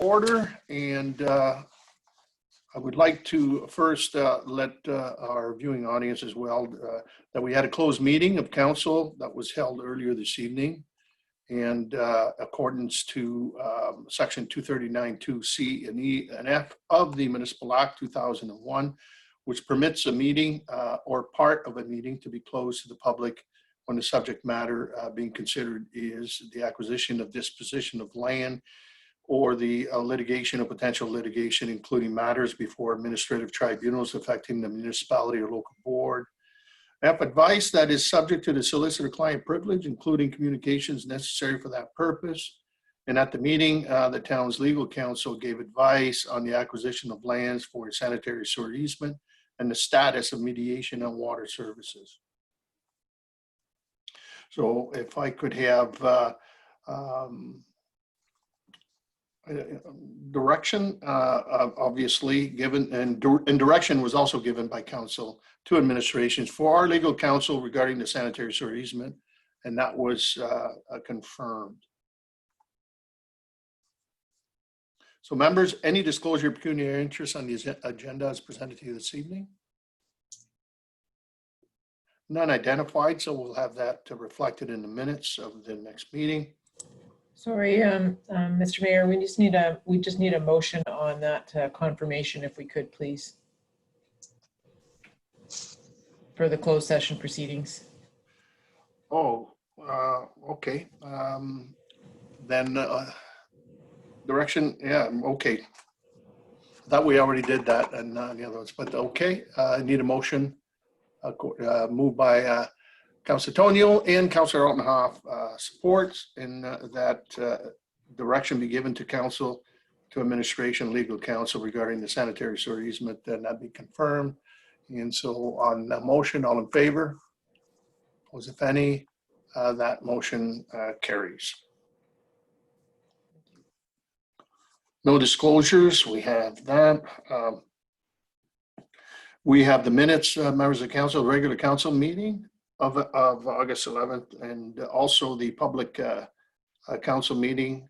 order, and I would like to first let our viewing audience as well that we had a closed meeting of council that was held earlier this evening, and accordance to section 239(2)(c) and E and F of the Municipal Act 2001, which permits a meeting or part of a meeting to be closed to the public when the subject matter being considered is the acquisition of disposition of land or the litigation or potential litigation, including matters before administrative tribunals affecting the municipality or local board. F, advice that is subject to the solicitor-client privilege, including communications necessary for that purpose. And at the meeting, the town's legal counsel gave advice on the acquisition of lands for a sanitary sewer easement and the status of mediation on water services. So if I could have direction, obviously given, and direction was also given by council to administrations for our legal counsel regarding the sanitary sewer easement, and that was confirmed. So members, any disclosure of pecuniary interest on the agenda as presented to you this evening? None identified, so we'll have that reflected in the minutes of the next meeting. Sorry, Mr. Mayor, we just need a motion on that confirmation, if we could, please, for the closed session proceedings. Oh, okay. Then direction, yeah, okay. Thought we already did that and the other ones, but okay. I need a motion moved by Councilor Tonio and Councilor Altenhoff supports, and that direction be given to council, to administration, legal counsel regarding the sanitary sewer easement, and that be confirmed. And so on the motion, all in favor? Opposed, if any, that motion carries. No disclosures, we have that. We have the minutes, members of council, regular council meeting of August 11th, and also the public council meeting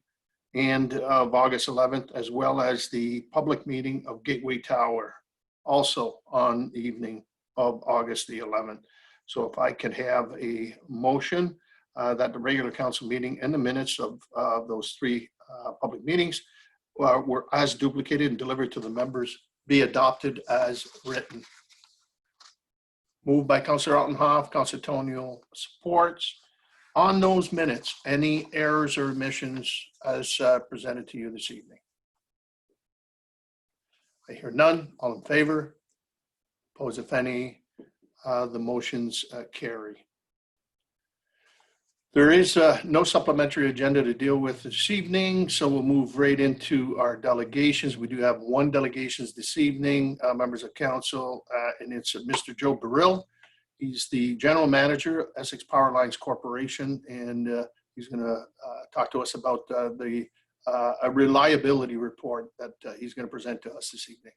and of August 11th, as well as the public meeting of Gateway Tower, also on the evening of August the 11th. So if I could have a motion that the regular council meeting and the minutes of those three public meetings were as duplicated and delivered to the members be adopted as written. Moved by Councilor Altenhoff, Councilor Tonio supports. On those minutes, any errors or omissions as presented to you this evening? I hear none. All in favor? Opposed, if any? The motions carry. There is no supplementary agenda to deal with this evening, so we'll move right into our delegations. We do have one delegation this evening, members of council, and it's Mr. Joe Burrill. He's the general manager of Essex Power Lines Corporation, and he's going to talk to us about the reliability report that he's going to present to us this evening.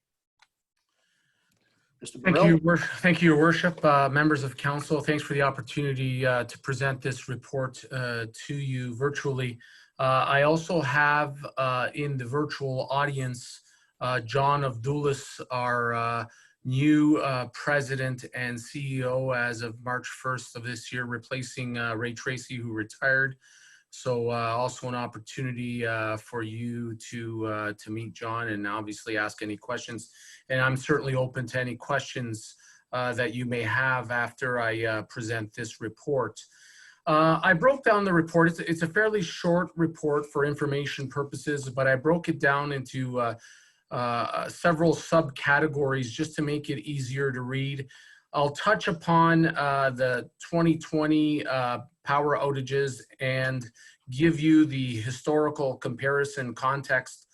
Mr. Burrill. Thank you, Your Worship. Members of council, thanks for the opportunity to present this report to you virtually. I also have in the virtual audience John Avdulis, our new president and CEO as of March 1st of this year, replacing Ray Tracy, who retired. So also an opportunity for you to meet John and obviously ask any questions. And I'm certainly open to any questions that you may have after I present this report. I broke down the report. It's a fairly short report for information purposes, but I broke it down into several subcategories just to make it easier to read. I'll touch upon the 2020 power outages and give you the historical comparison context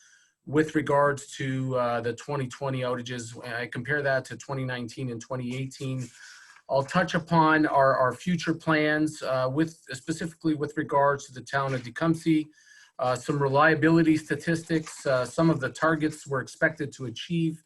with regards to the 2020 outages. I compare that to 2019 and 2018. I'll touch upon our future plans specifically with regards to the town of Tecumseh, some reliability statistics, some of the targets we're expected to achieve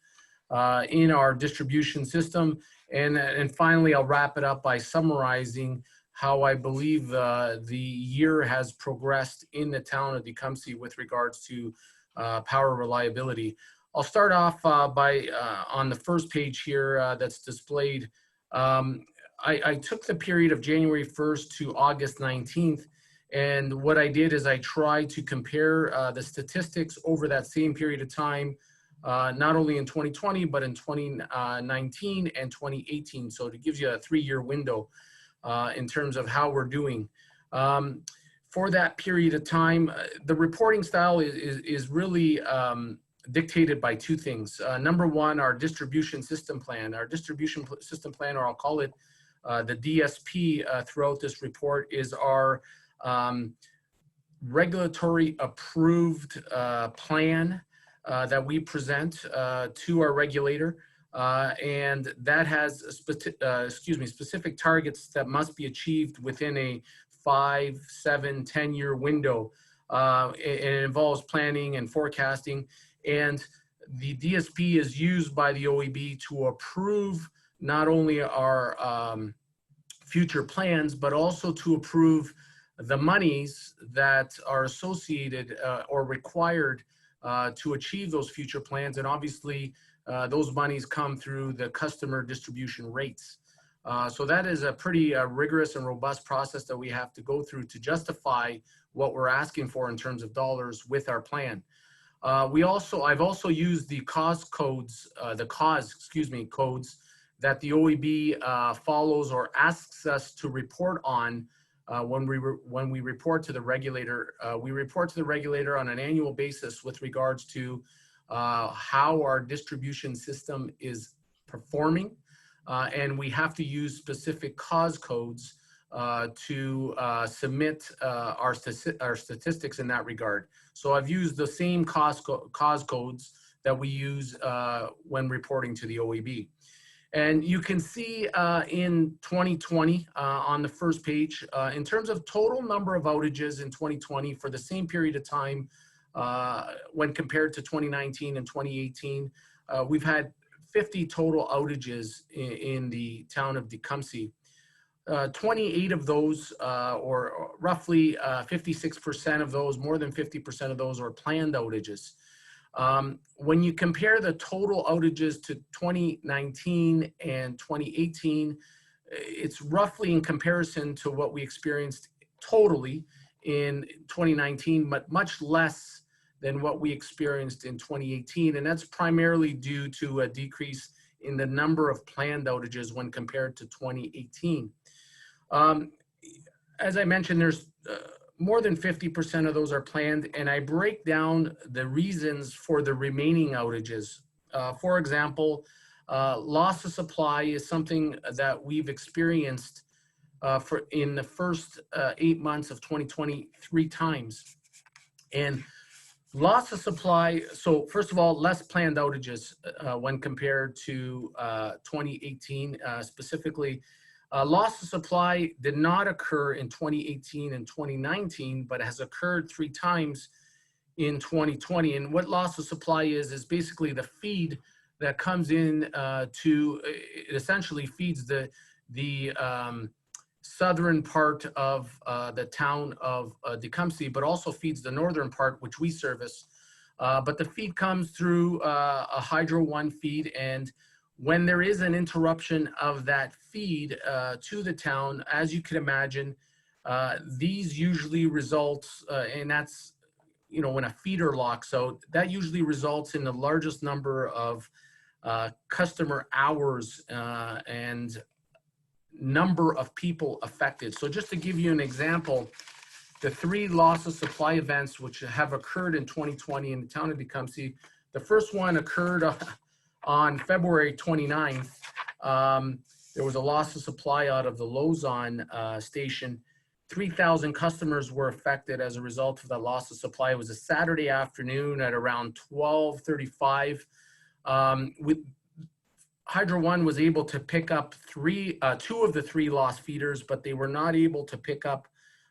in our distribution system. And finally, I'll wrap it up by summarizing how I believe the year has progressed in the town of Tecumseh with regards to power reliability. I'll start off by on the first page here that's displayed. I took the period of January 1st to August 19th, and what I did is I tried to compare the statistics over that same period of time, not only in 2020, but in 2019 and 2018. So it gives you a 3-year window in terms of how we're doing. For that period of time, the reporting style is really dictated by 2 things. Number one, our distribution system plan. Our distribution system plan, or I'll call it the DSP throughout this report, is our regulatory approved plan that we present to our regulator. And that has specific targets that must be achieved within a 5, 7, 10-year window. It involves planning and forecasting. And the DSP is used by the OEB to approve not only our future plans, but also to approve the monies that are associated or required to achieve those future plans. And obviously, those monies come through the customer distribution rates. So that is a pretty rigorous and robust process that we have to go through to justify what we're asking for in terms of dollars with our plan. I've also used the codes codes that the OEB follows or asks us to report on when we report to the regulator. We report to the regulator on an annual basis with regards to how our distribution system is performing, and we have to use specific cause codes to submit our statistics in that regard. So I've used the same cause codes that we use when reporting to the OEB. And you can see in 2020 on the first page, in terms of total number of outages in 2020 for the same period of time when compared to 2019 and 2018, we've had 50 total outages in the town of Tecumseh. 28 of those, or roughly 56% of those, more than 50% of those, are planned outages. When you compare the total outages to 2019 and 2018, it's roughly in comparison to what we experienced totally in 2019, but much less than what we experienced in 2018. And that's primarily due to a decrease in the number of planned outages when compared to 2018. As I mentioned, there's more than 50% of those are planned, and I break down the reasons for the remaining outages. For example, loss of supply is something that we've experienced in the first 8 months of 2020 3 times. And loss of supply, so first of all, less planned outages when compared to 2018 specifically. Loss of supply did not occur in 2018 and 2019, but has occurred 3 times in 2020. And what loss of supply is basically the feed that comes in it essentially feeds the southern part of the town of Tecumseh, but also feeds the northern part, which we service. But the feed comes through a Hydro One feed, and when there is an interruption of that feed to the town, as you can imagine, these usually results, and that's, when a feeder locks out, that usually results in the largest number of customer hours and number of people affected. So just to give you an example, the 3 loss of supply events which have occurred in 2020 in the town of Tecumseh, the first one occurred on February 29th. There was a loss of supply out of the Lozon station. 3,000 customers were affected as a result of that loss of supply. It was a Saturday afternoon at around 12:35. Hydro One was able to pick up 2 of the 3 lost feeders, but they were not able to pick up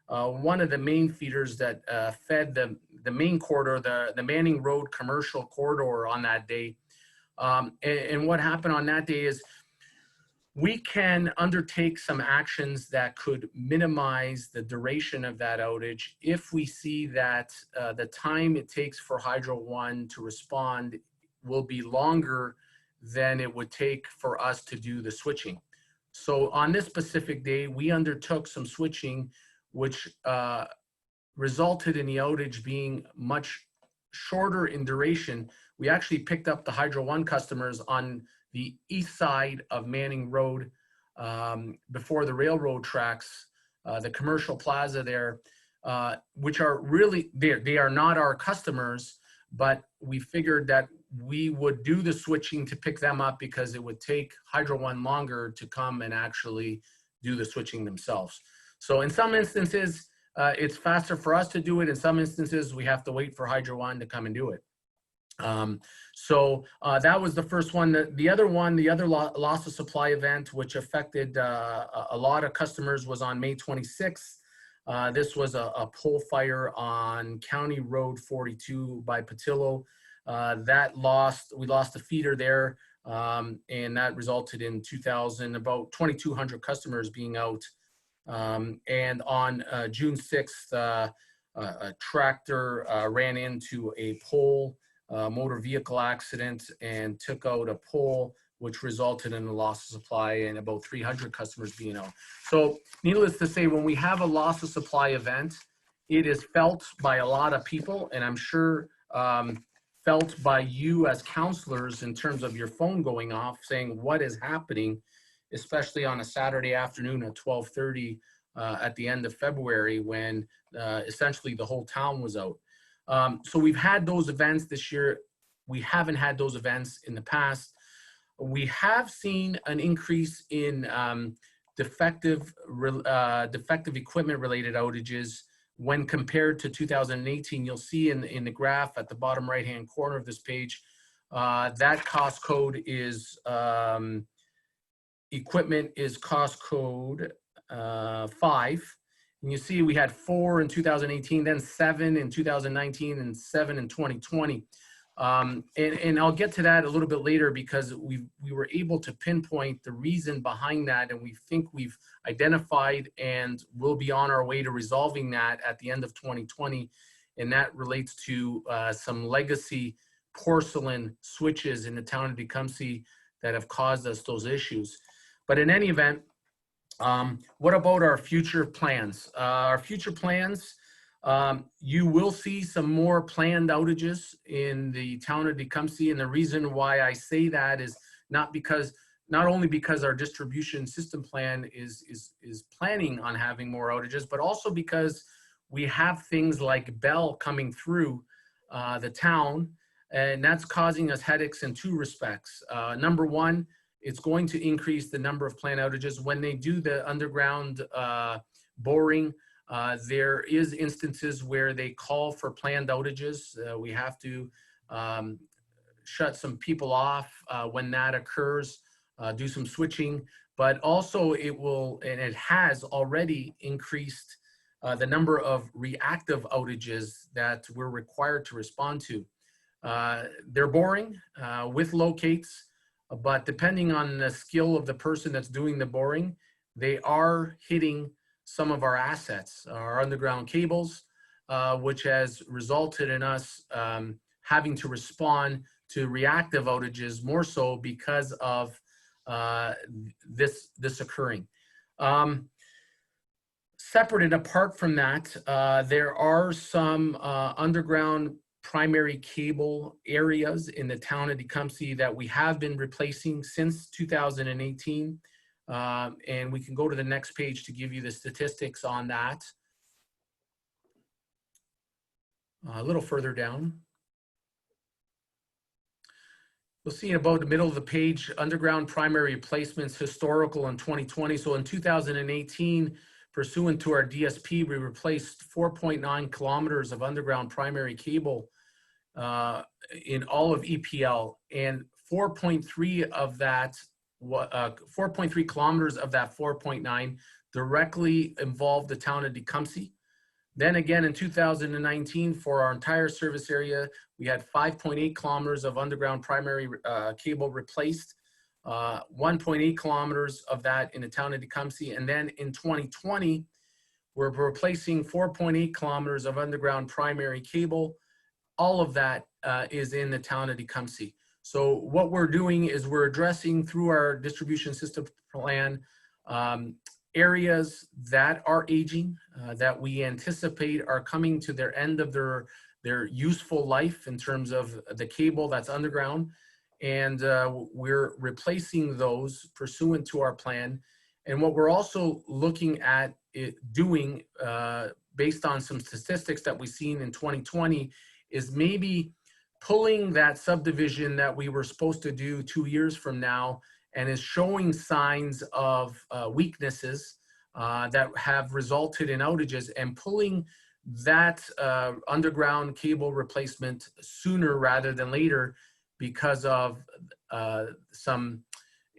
one of the main feeders that fed the main corridor, the Manning Road commercial corridor on that day. And what happened on that day is we can undertake some actions that could minimize the duration of that outage if we see that the time it takes for Hydro One to respond will be longer than it would take for us to do the switching. So on this specific day, we undertook some switching, which resulted in the outage being much shorter in duration. We actually picked up the Hydro One customers on the east side of Manning Road, before the railroad tracks, the commercial plaza there, which are really, they are not our customers, but we figured that we would do the switching to pick them up because it would take Hydro One longer to come and actually do the switching themselves. So in some instances, it's faster for us to do it. In some instances, we have to wait for Hydro One to come and do it. So that was the first one. The other one, the other loss of supply event, which affected a lot of customers, was on May 26th. This was a pole fire on County Road 42 by Patillo. We lost a feeder there, and that resulted in about 2,200 customers being out. And on June 6th, a tractor ran into a pole, motor vehicle accident, and took out a pole, which resulted in a loss of supply and about 300 customers being out. So needless to say, when we have a loss of supply event, it is felt by a lot of people, and I'm sure felt by you as counselors in terms of your phone going off saying what is happening, especially on a Saturday afternoon at 12:30 at the end of February, when essentially the whole town was out. So we've had those events this year. We haven't had those events in the past. We have seen an increase in defective equipment related outages when compared to 2018. You'll see in the graph at the bottom right hand corner of this page, that cost code is equipment is cost code 5. And you see we had 4 in 2018, then 7 in 2019, and 7 in 2020. And I'll get to that a little bit later, because we were able to pinpoint the reason behind that, and we think we've identified and will be on our way to resolving that at the end of 2020. And that relates to some legacy porcelain switches in the town of Tecumseh that have caused us those issues. But in any event, what about our future plans? Our future plans, you will see some more planned outages in the town of Tecumseh. And the reason why I say that is not only because our distribution system plan is planning on having more outages, but also because we have things like Bell coming through the town, and that's causing us headaches in 2 respects. Number one, it's going to increase the number of planned outages. When they do the underground boring, there is instances where they call for planned outages. We have to shut some people off when that occurs, do some switching, but also it will, and it has already increased the number of reactive outages that we're required to respond to. They're boring with locates, but depending on the skill of the person that's doing the boring, they are hitting some of our assets, our underground cables, which has resulted in us having to respond to reactive outages more so because of this occurring. Separate and apart from that, there are some underground primary cable areas in the town of Tecumseh that we have been replacing since 2018. And we can go to the next page to give you the statistics on that. A little further down. You'll see about the middle of the page, underground primary replacements, historical in 2020. So in 2018, pursuant to our DSP, we replaced 4.9 kilometers of underground primary cable in all of EPL, and 4.3 of that, 4.3 kilometers of that 4.9 directly involved the town of Tecumseh. Then again in 2019, for our entire service area, we had 5.8 kilometers of underground primary cable replaced. 1.8 kilometers of that in the town of Tecumseh. And then in 2020, we're replacing 4.8 kilometers of underground primary cable. All of that is in the town of Tecumseh. So what we're doing is we're addressing through our distribution system plan areas that are aging, that we anticipate are coming to their end of their useful life in terms of the cable that's underground. And we're replacing those pursuant to our plan. And what we're also looking at doing based on some statistics that we've seen in 2020 is maybe pulling that subdivision that we were supposed to do 2 years from now and is showing signs of weaknesses that have resulted in outages, and pulling that underground cable replacement sooner rather than later because of some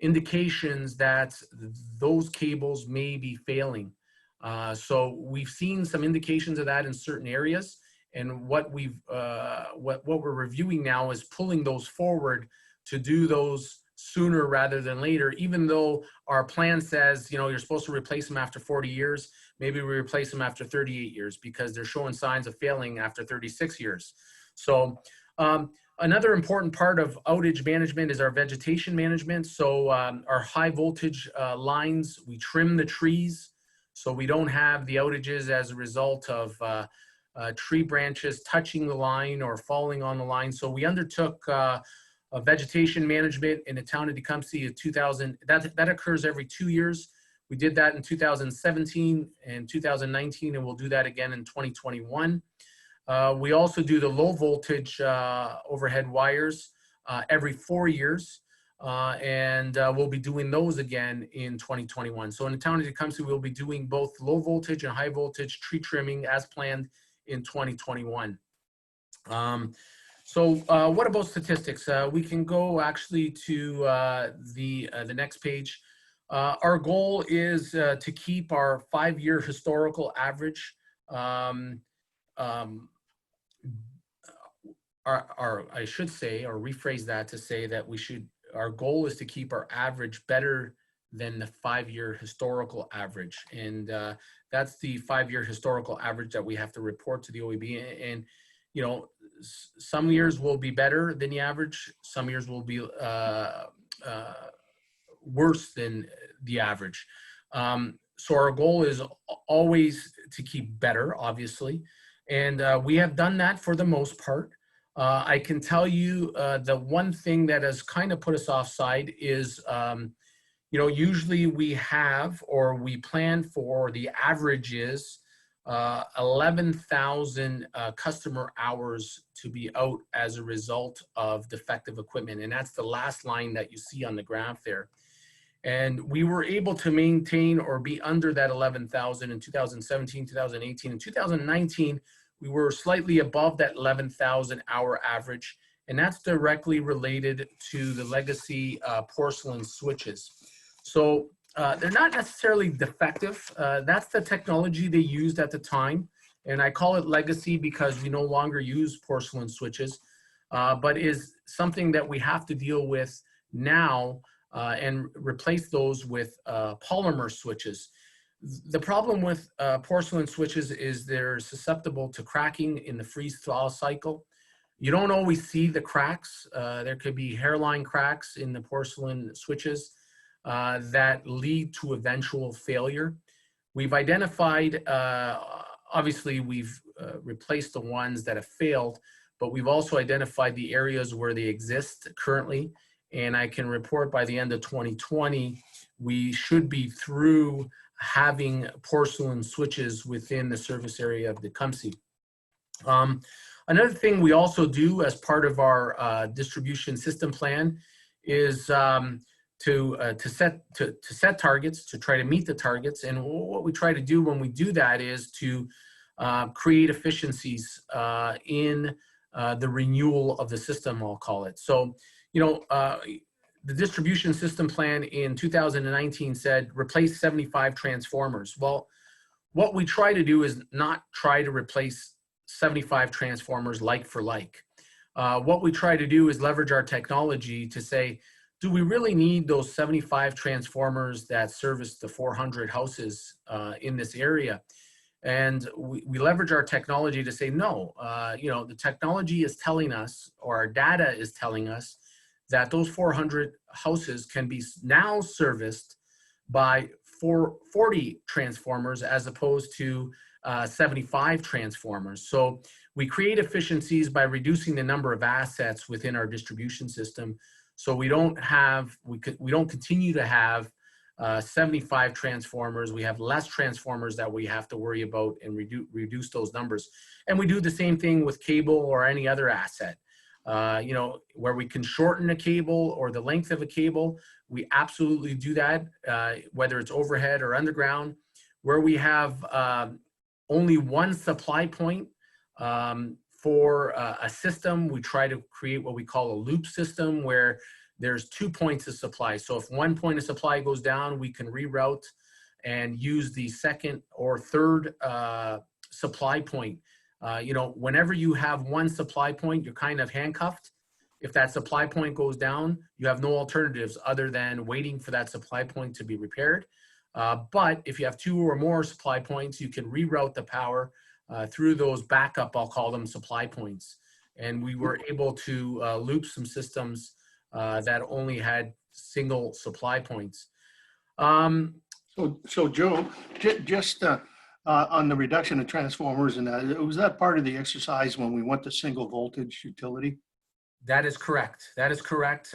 indications that those cables may be failing. So we've seen some indications of that in certain areas. And what we're reviewing now is pulling those forward to do those sooner rather than later, even though our plan says, you know, you're supposed to replace them after 40 years. Maybe we replace them after 38 years because they're showing signs of failing after 36 years. So another important part of outage management is our vegetation management. So our high voltage lines, we trim the trees so we don't have the outages as a result of tree branches touching the line or falling on the line. So we undertook a vegetation management in the town of Tecumseh in 2000. That occurs every 2 years. We did that in 2017 and 2019, and we'll do that again in 2021. We also do the low voltage overhead wires every 4 years, and we'll be doing those again in 2021. So in the town of Tecumseh, we'll be doing both low voltage and high voltage tree trimming as planned in 2021. So what about statistics? We can go actually to the next page. Our goal is to keep our 5-year historical average. I should say, or rephrase that to say that our goal is to keep our average better than the 5-year historical average. And that's the 5-year historical average that we have to report to the OEB. And, you know, some years will be better than the average. Some years will be worse than the average. So our goal is always to keep better, obviously. And we have done that for the most part. I can tell you the one thing that has kind of put us offside is, you know, usually we have, or we plan for, the average is 11,000 customer hours to be out as a result of defective equipment. And that's the last line that you see on the graph there. And we were able to maintain or be under that 11,000 in 2017, 2018, and 2019. We were slightly above that 11,000 hour average. And that's directly related to the legacy porcelain switches. So they're not necessarily defective. That's the technology they used at the time. And I call it legacy because we no longer use porcelain switches, but is something that we have to deal with now and replace those with polymer switches. The problem with porcelain switches is they're susceptible to cracking in the freeze-thaw cycle. You don't always see the cracks. There could be hairline cracks in the porcelain switches that lead to eventual failure. We've identified, obviously we've replaced the ones that have failed, but we've also identified the areas where they exist currently. And I can report by the end of 2020, we should be through having porcelain switches within the service area of Tecumseh. Another thing we also do as part of our distribution system plan is to set targets, to try to meet the targets. And what we try to do when we do that is to create efficiencies in the renewal of the system, I'll call it. So, you know, the distribution system plan in 2019 said replace 75 transformers. Well, what we try to do is not try to replace 75 transformers like for like. What we try to do is leverage our technology to say, do we really need those 75 transformers that service the 400 houses in this area? And we leverage our technology to say, no, the technology is telling us, or our data is telling us, that those 400 houses can be now serviced by 40 transformers as opposed to 75 transformers. So we create efficiencies by reducing the number of assets within our distribution system. So we don't continue to have 75 transformers. We have less transformers that we have to worry about and reduce those numbers. And we do the same thing with cable or any other asset. Where we can shorten a cable or the length of a cable, we absolutely do that, whether it's overhead or underground. Where we have only one supply point for a system, we try to create what we call a loop system where there's 2 points of supply. So if one point of supply goes down, we can reroute and use the second or third supply point. Whenever you have one supply point, you're kind of handcuffed. If that supply point goes down, you have no alternatives other than waiting for that supply point to be repaired. But if you have 2 or more supply points, you can reroute the power through those backup, I'll call them supply points. And we were able to loop some systems that only had single supply points. So Joe, just on the reduction of transformers and that, was that part of the exercise when we went to single voltage utility? That is correct. That is correct.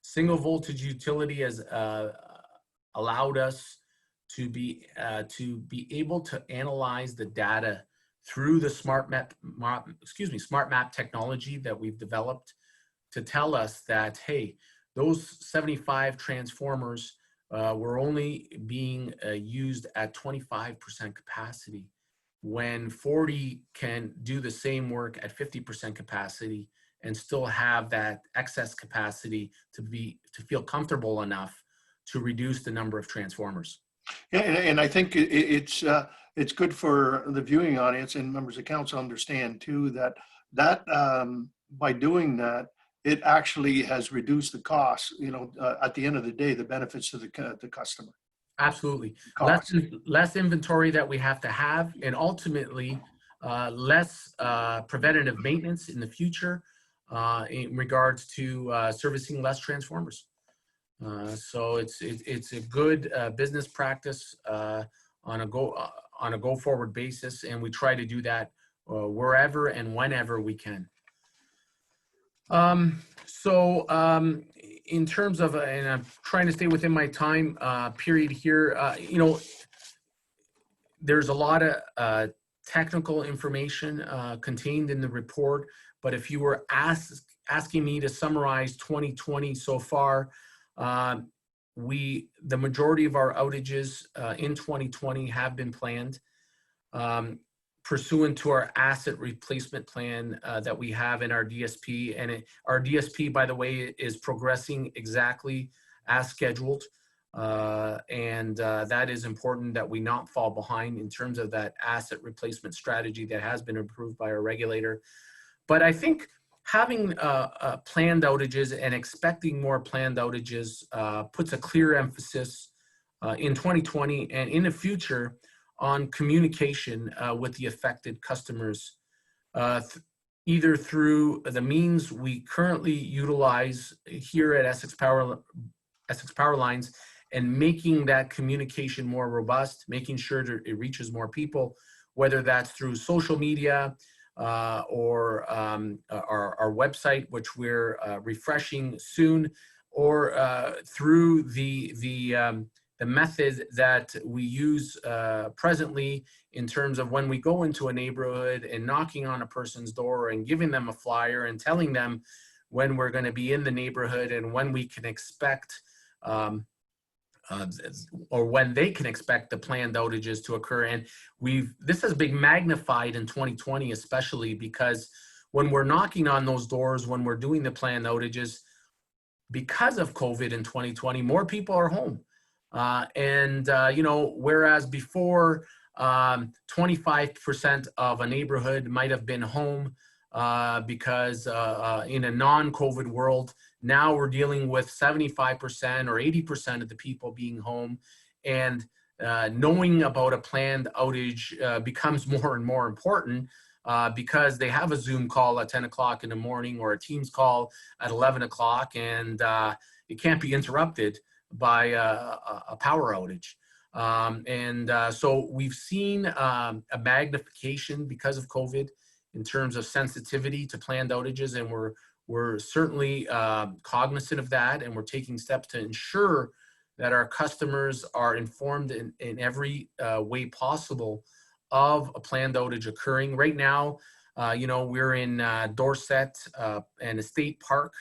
Single voltage utility has allowed us to be able to analyze the data through the smart map technology that we've developed to tell us that, hey, those 75 transformers were only being used at 25% capacity, when 40 can do the same work at 50% capacity and still have that excess capacity to feel comfortable enough to reduce the number of transformers. Yeah, and I think it's good for the viewing audience and members of council understand too that by doing that, it actually has reduced the cost. At the end of the day, the benefits to the customer. Absolutely. Cost. Less inventory that we have to have, and ultimately less preventative maintenance in the future in regards to servicing less transformers. So it's a good business practice on a go forward basis, and we try to do that wherever and whenever we can. In terms of, and I'm trying to stay within my time period here, there's a lot of technical information contained in the report, but if you were asking me to summarize 2020 so far, the majority of our outages in 2020 have been planned pursuant to our asset replacement plan that we have in our DSP. And our DSP, by the way, is progressing exactly as scheduled. And that is important that we not fall behind in terms of that asset replacement strategy that has been approved by our regulator. But I think having planned outages and expecting more planned outages puts a clear emphasis in 2020 and in the future on communication with the affected customers, either through the means we currently utilize here at Essex Power Lines, and making that communication more robust, making sure that it reaches more people, whether that's through social media or our website, which we're refreshing soon, or through the method that we use presently in terms of when we go into a neighborhood and knocking on a person's door and giving them a flyer and telling them when we're going to be in the neighborhood and when we can expect or when they can expect the planned outages to occur. And this has been magnified in 2020, especially because when we're knocking on those doors, when we're doing the planned outages, because of COVID in 2020, more people are home. Whereas before 25% of a neighborhood might have been home because in a non-COVID world, Now we're dealing with 75% or 80% of the people being home, and knowing about a planned outage becomes more and more important because they have a Zoom call at 10 o'clock in the morning or a Teams call at 11 o'clock, and it can't be interrupted by a power outage. So we've seen a magnification because of COVID in terms of sensitivity to planned outages, and we're certainly cognizant of that, and we're taking steps to ensure that our customers are informed in every way possible of a planned outage occurring. Right now, we're in Dorset and Estate Park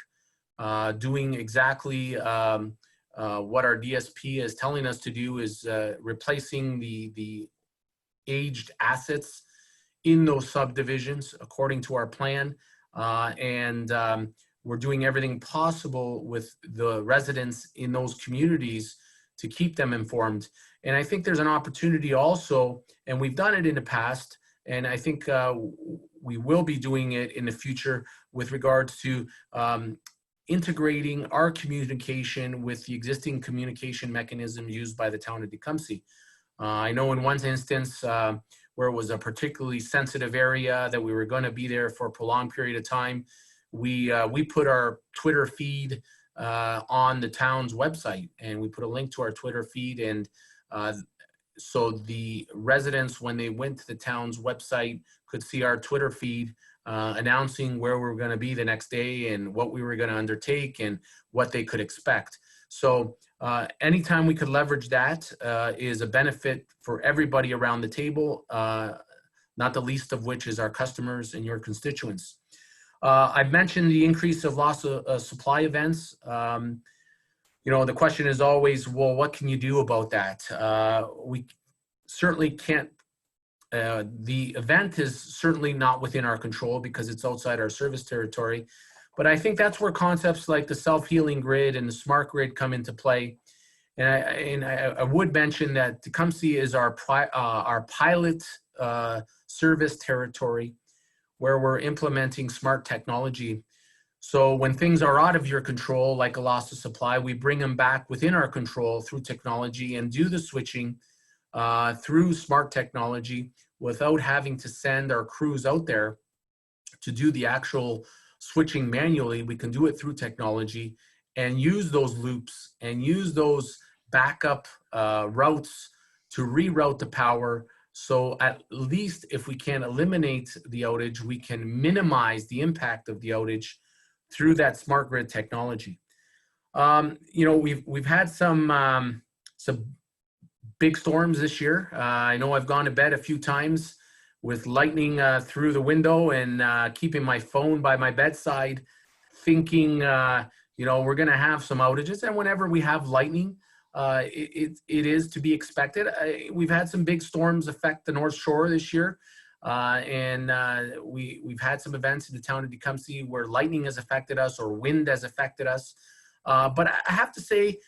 doing exactly what our DSP is telling us to do, is replacing the aged assets in those subdivisions according to our plan. We're doing everything possible with the residents in those communities to keep them informed. And I think there's an opportunity also, and we've done it in the past, and I think we will be doing it in the future with regards to integrating our communication with the existing communication mechanism used by the town of Tecumseh. I know in one instance where it was a particularly sensitive area that we were going to be there for a prolonged period of time, we put our Twitter feed on the town's website, and we put a link to our Twitter feed, and so the residents, when they went to the town's website, could see our Twitter feed announcing where we were going to be the next day and what we were going to undertake and what they could expect. So anytime we could leverage that is a benefit for everybody around the table, not the least of which is our customers and your constituents. I've mentioned the increase of loss of supply events. The question is always, well, what can you do about that? We certainly can't. The event is certainly not within our control because it's outside our service territory. But I think that's where concepts like the self-healing grid and the smart grid come into play. And I would mention that Tecumseh is our pilot service territory where we're implementing smart technology. So when things are out of your control, like a loss of supply, we bring them back within our control through technology and do the switching through smart technology without having to send our crews out there to do the actual switching manually. We can do it through technology and use those loops and use those backup routes to reroute the power. So at least if we can eliminate the outage, we can minimize the impact of the outage through that smart grid technology. We've had some big storms this year. I know I've gone to bed a few times with lightning through the window and keeping my phone by my bedside, thinking, we're going to have some outages. And whenever we have lightning, it is to be expected. We've had some big storms affect the North Shore this year. We've had some events in the town of Tecumseh where lightning has affected us or wind has affected us. But I have to say,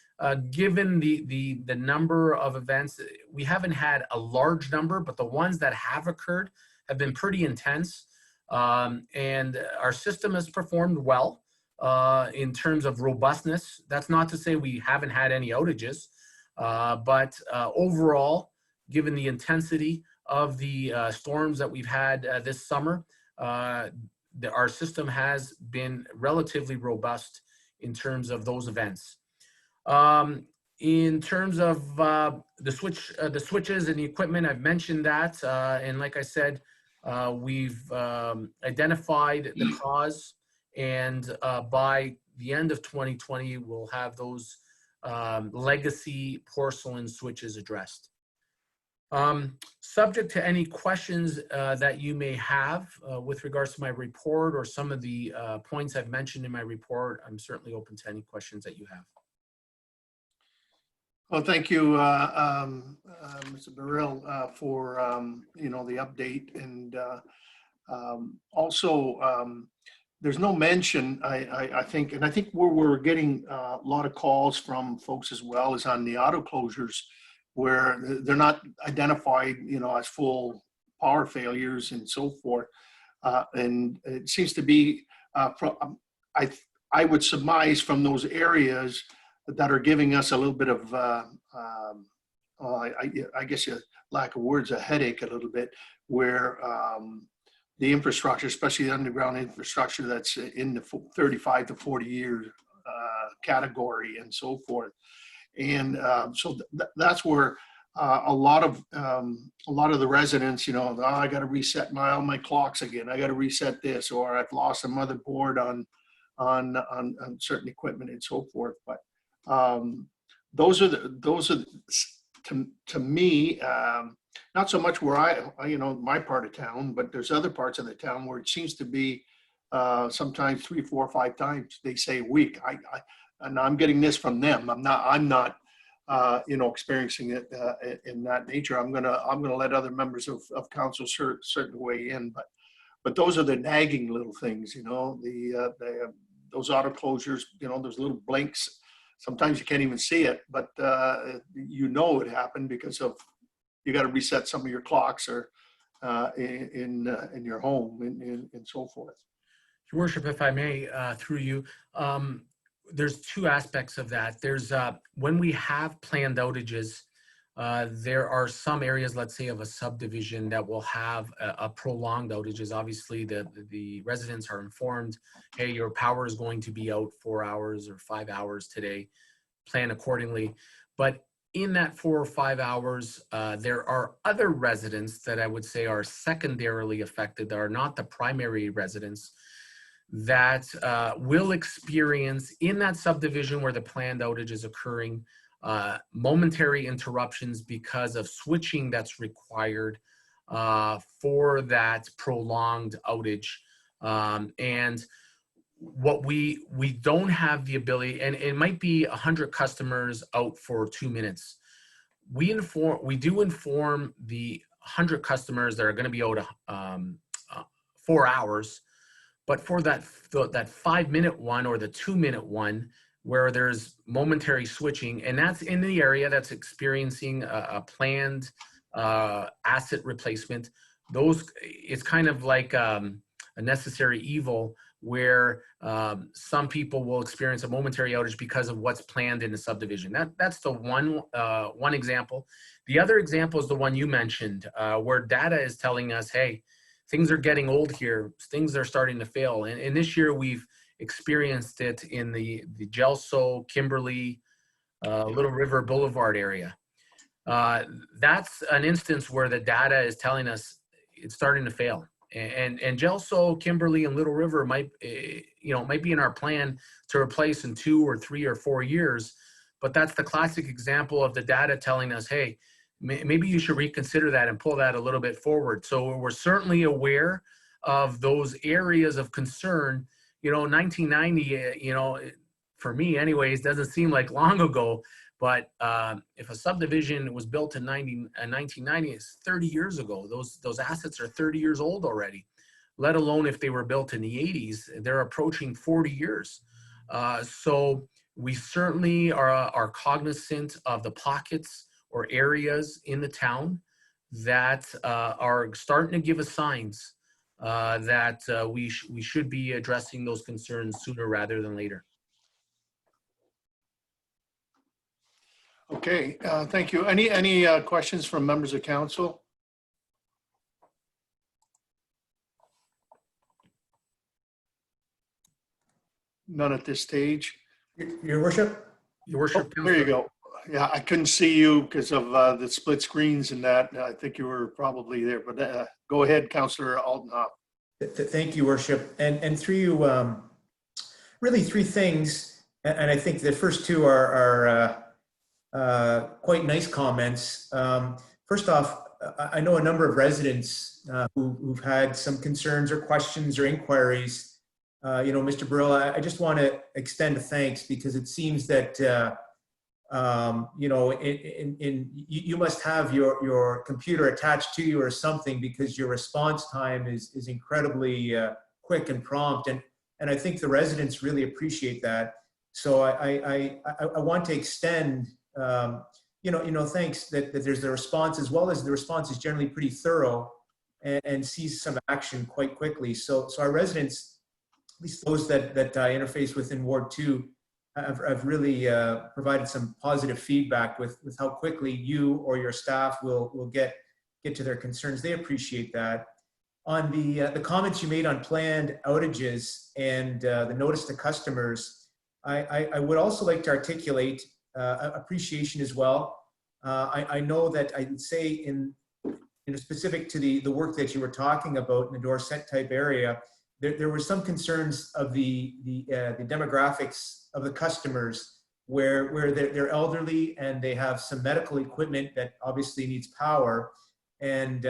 given the number of events, we haven't had a large number, but the ones that have occurred have been pretty intense. And our system has performed well in terms of robustness. That's not to say we haven't had any outages, but overall, given the intensity of the storms that we've had this summer, our system has been relatively robust in terms of those events. In terms of the switches and the equipment, I've mentioned that, and like I said, we've identified the cause, and by the end of 2020, we'll have those legacy porcelain switches addressed. Subject to any questions that you may have with regards to my report or some of the points I've mentioned in my report, I'm certainly open to any questions that you have. Well, thank you, Mr. Burrell, for the update, and also there's no mention. I think where we're getting a lot of calls from folks as well is on the auto closures, where they're not identified, as full power failures and so forth. And it seems to be, I would surmise from those areas that are giving us a little bit of, I guess, a lack of words, a headache a little bit, where the infrastructure, especially the underground infrastructure that's in the 35 to 40 year category and so forth. And so that's where a lot of the residents, you know, oh, I got to reset all my clocks again. I got to reset this, or I've lost a motherboard on certain equipment and so forth. But those are to me, not so much where I, you know, my part of town, but there's other parts of the town where it seems to be sometimes 3, 4, 5 times they say a week. And I'm getting this from them. I'm not you know, experiencing it in that nature. I'm gonna let other members of council certainly weigh in, but those are the nagging little things, you know, those auto closures, you know, those little blinks. Sometimes you can't even see it, but you know it happened because of you got to reset some of your clocks or in your home and so forth. Your Worship, if I may, through you, there's 2 aspects of that. There's when we have planned outages, there are some areas, let's say, of a subdivision that will have a prolonged outages. Obviously, the residents are informed, hey, your power is going to be out 4 hours or 5 hours today, plan accordingly. But in that 4 or 5 hours, there are other residents that I would say are secondarily affected, that are not the primary residents, that will experience in that subdivision where the planned outage is occurring, momentary interruptions because of switching that's required for that prolonged outage. And what we don't have the ability, and it might be 100 customers out for 2 minutes. We do inform the 100 customers that are going to be out 4 hours, but for that 5-minute one or the 2-minute one, where there's momentary switching, and that's in the area that's experiencing a planned asset replacement, it's kind of like a necessary evil, where some people will experience a momentary outage because of what's planned in the subdivision. That's the one example. The other example is the one you mentioned, where data is telling us, hey, things are getting old here. Things are starting to fail. And this year we've experienced it in the Gelso, Kimberly, Little River Boulevard area. That's an instance where the data is telling us it's starting to fail. And Gelso, Kimberly, and Little River might be in our plan to replace in 2 or 3 or 4 years, but that's the classic example of the data telling us, hey, maybe you should reconsider that and pull that a little bit forward. So we're certainly aware of those areas of concern. You know, 1990, you know, for me anyways, doesn't seem like long ago, but if a subdivision was built in 1990, it's 30 years ago. Those assets are 30 years old already, let alone if they were built in the 80s, they're approaching 40 years. So we certainly are cognizant of the pockets or areas in the town that are starting to give us signs that we should be addressing those concerns sooner rather than later. Okay, thank you. Any questions from members of council? None at this stage. Your Worship? Your Worship, Oh, there you go. Yeah, I couldn't see you because of the split screens and that. I think you were probably there, but go ahead, Councillor Altenhoff. Thank you, Worship. And through you, really 3 things, and I think the first 2 are quite nice comments. First off, I know a number of residents who've had some concerns or questions or inquiries. You know, Mr. Burrell, I just want to extend a thanks, because it seems that you know, you must have your computer attached to you or something, because your response time is incredibly quick and prompt, and I think the residents really appreciate that. So I want to extend you know thanks that there's the response, as well as the response is generally pretty thorough and sees some action quite quickly. So our residents, least those that I interface with in Ward 2 have really provided some positive feedback with how quickly you or your staff will get to their concerns. They appreciate that. On the comments you made on planned outages and the notice to customers, I would also like to articulate appreciation as well. I know that I would say in specific to the work that you were talking about in the Dorset type area, there were some concerns of the demographics of the customers where they're elderly and they have some medical equipment that obviously needs power, and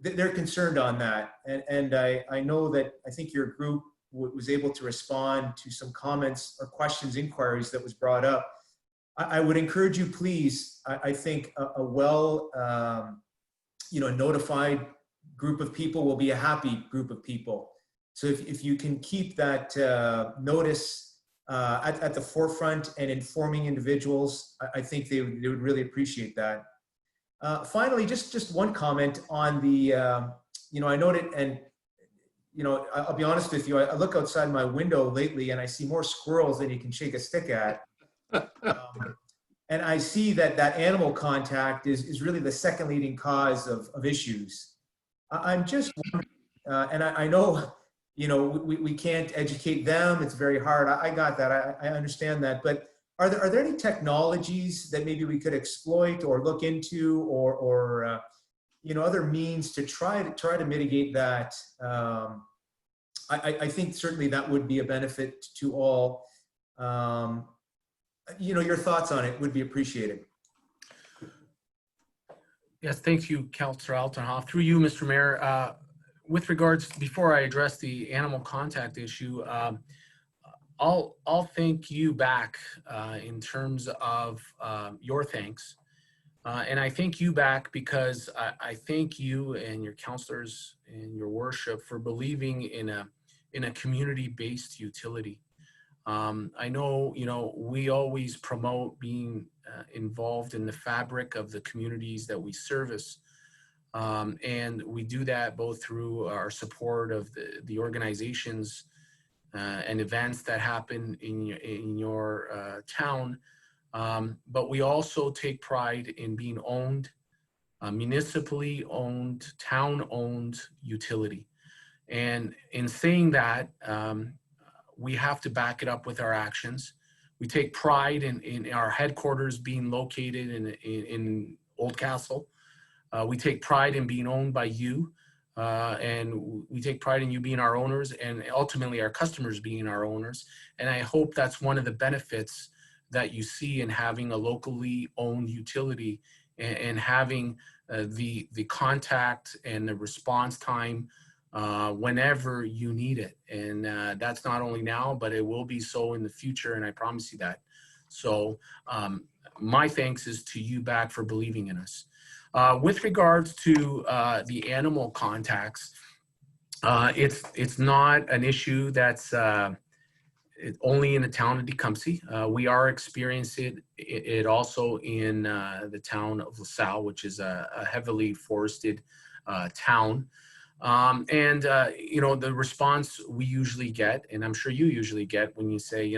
they're concerned on that. And I know that I think your group was able to respond to some comments or questions, inquiries that was brought up. I would encourage you, please, I think a well, notified group of people will be a happy group of people. So if you can keep that notice at the forefront and informing individuals, I think they would really appreciate that. Finally, just one comment on the, I noted, and, I'll be honest with you, I look outside my window lately and I see more squirrels than you can shake a stick at. And I see that animal contact is really the second leading cause of issues. I'm just wondering, and I know, we can't educate them. It's very hard. I got that. I understand that. But are there any technologies that maybe we could exploit or look into, or other means to try to mitigate that? I think certainly that would be a benefit to all. Your thoughts on it would be appreciated. Yes, thank you, Councillor Altenhoff. Through you, Mr. Mayor, with regards, before I address the animal contact issue, I'll thank you back in terms of your thanks. And I thank you back because I thank you and your councillors and your worship for believing in a community-based utility. I know, we always promote being involved in the fabric of the communities that we service. And we do that both through our support of the organizations and events that happen in your town. But we also take pride in being owned, municipally owned, town-owned utility. And in saying that, we have to back it up with our actions. We take pride in our headquarters being located in Oldcastle. We take pride in being owned by you, and we take pride in you being our owners, and ultimately our customers being our owners. And I hope that's one of the benefits that you see in having a locally owned utility and having the contact and the response time whenever you need it. And that's not only now, but it will be so in the future, and I promise you that. So my thanks is to you back for believing in us. With regards to the animal contacts, it's not an issue that's only in the town of Tecumseh. We are experiencing it also in the town of LaSalle, which is a heavily forested town. The response we usually get, and I'm sure you usually get when you say,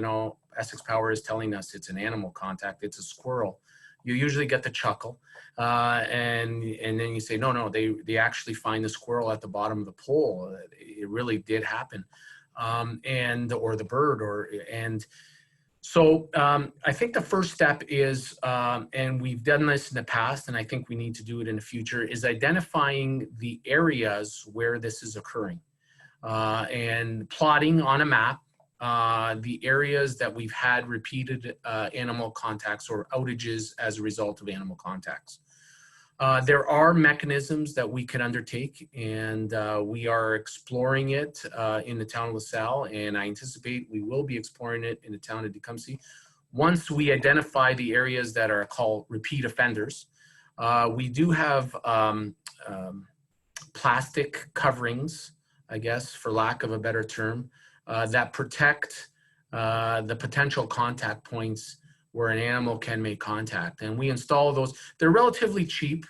Essex Power is telling us it's an animal contact, it's a squirrel. You usually get the chuckle, and then you say, no, they actually find the squirrel at the bottom of the pole. It really did happen, or the bird, So I think the first step is, and we've done this in the past, and I think we need to do it in the future, is identifying the areas where this is occurring and plotting on a map the areas that we've had repeated animal contacts or outages as a result of animal contacts. There are mechanisms that we can undertake, and we are exploring it in the town of LaSalle, and I anticipate we will be exploring it in the town of Tecumseh. Once we identify the areas that are called repeat offenders, we do have plastic coverings, I guess, for lack of a better term, that protect the potential contact points where an animal can make contact. And we install those. They're relatively cheap.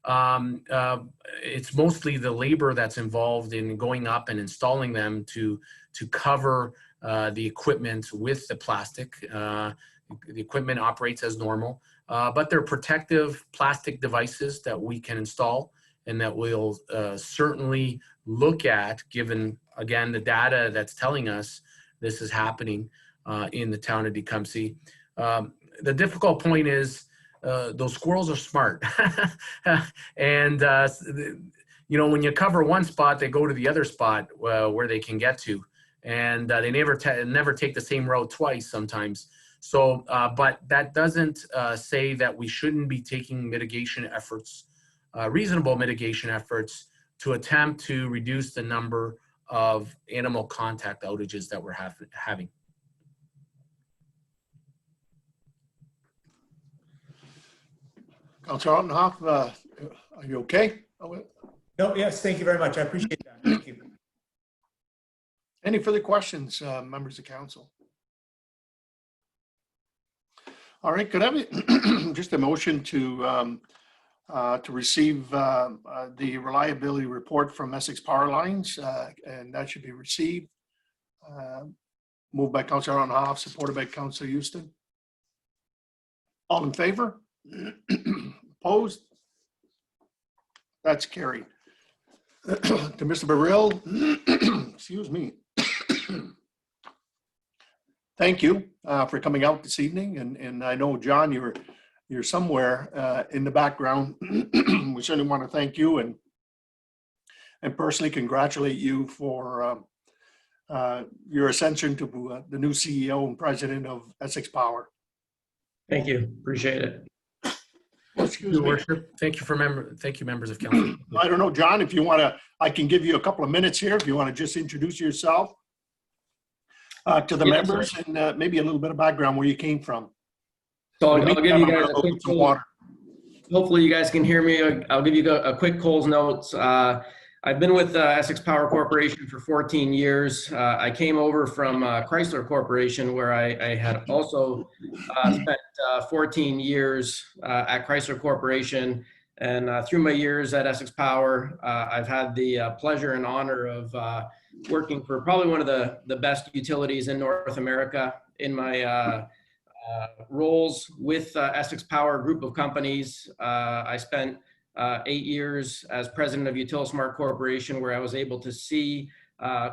It's mostly the labor that's involved in going up and installing them to to cover the equipment with the plastic. The equipment operates as normal, but they're protective plastic devices that we can install and that we'll certainly look at, given, again, the data that's telling us this is happening in the town of Tecumseh. The difficult point is those squirrels are smart. And, you know, when you cover one spot, they go to the other spot where they can get to. And they never take the same route twice sometimes. So, but that doesn't say that we shouldn't be taking mitigation efforts, reasonable mitigation efforts, to attempt to reduce the number of animal contact outages that we're having. Councilor Altenhoff, are you okay? No, yes, thank you very much. I appreciate that. Thank you. Any further questions, members of council? All right, could I have just a motion to receive the reliability report from Essex Power Lines, and that should be received. Moved by Councilor Altenhoff, supported by Councilor Houston. All in favor? Opposed? That's carried. To Mr. Burrell, excuse me. Thank you for coming out this evening, and I know, John, you're somewhere in the background. We certainly want to thank you and personally congratulate you for your ascension to the new CEO and president of Essex Power. Thank you. Appreciate it. Excuse Your me. worship, thank you, members of council. I don't know, John, if you want to, I can give you a couple of minutes here if you want to just introduce yourself to the members and maybe a little bit of background where you came from. So I'll give you guys a quick some water. Hopefully you guys can hear me. I'll give you a quick Coles notes. I've been with Essex Power Corporation for 14 years. I came over from Chrysler Corporation, where I had also spent 14 years at Chrysler Corporation. And through my years at Essex Power, I've had the pleasure and honor of working for probably one of the best utilities in North America. In my roles with Essex Power group of companies, I spent 8 years as president of Utilismart Corporation, where I was able to see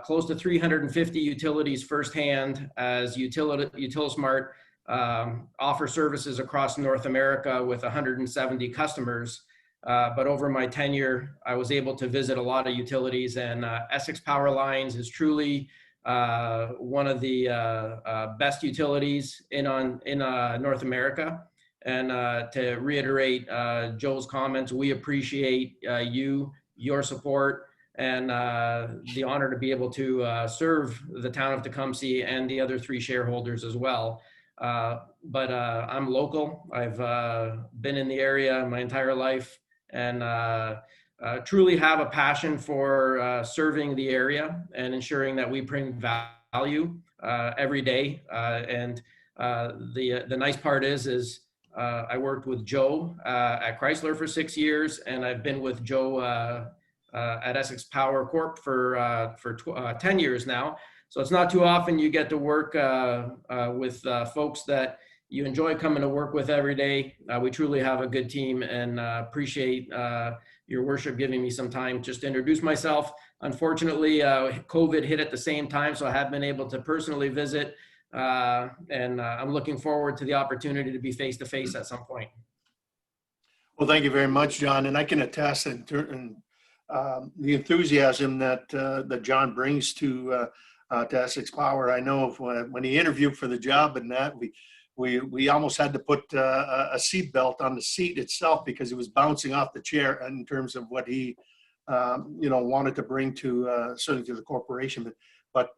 close to 350 utilities firsthand as Utilismart offer services across North America with 170 customers. But over my tenure, I was able to visit a lot of utilities, and Essex Power Lines is truly one of the best utilities in North America. And to reiterate Joe's comments, we appreciate your support, and the honor to be able to serve the town of Tecumseh and the other 3 shareholders as well. But I'm local. I've been in the area my entire life, and truly have a passion for serving the area and ensuring that we bring value every day. And the nice part is I worked with Joe at Chrysler for 6 years, and I've been with Joe at Essex Power Corp for 10 years now. So it's not too often you get to work with folks that you enjoy coming to work with every day. We truly have a good team, and appreciate your worship giving me some time just to introduce myself. Unfortunately, COVID hit at the same time, so I have been able to personally visit, and I'm looking forward to the opportunity to be face-to-face at some point. Well, thank you very much, John. And I can attest and the enthusiasm that John brings to Essex Power. I know when he interviewed for the job and that we almost had to put a seat belt on the seat itself because it was bouncing off the chair in terms of what he wanted to bring to certainly to the corporation. But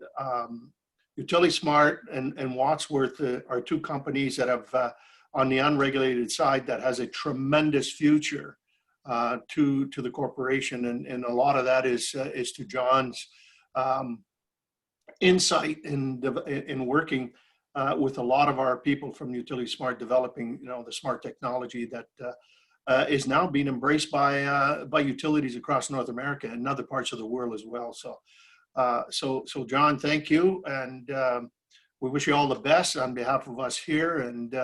Utilismart and Wadsworth are 2 companies that have on the unregulated side that has a tremendous future to the corporation, and a lot of that is to John's insight in working with a lot of our people from Utilismart, developing the smart technology that is now being embraced by utilities across North America and other parts of the world as well. So So John, thank you. And we wish you all the best on behalf of us here, and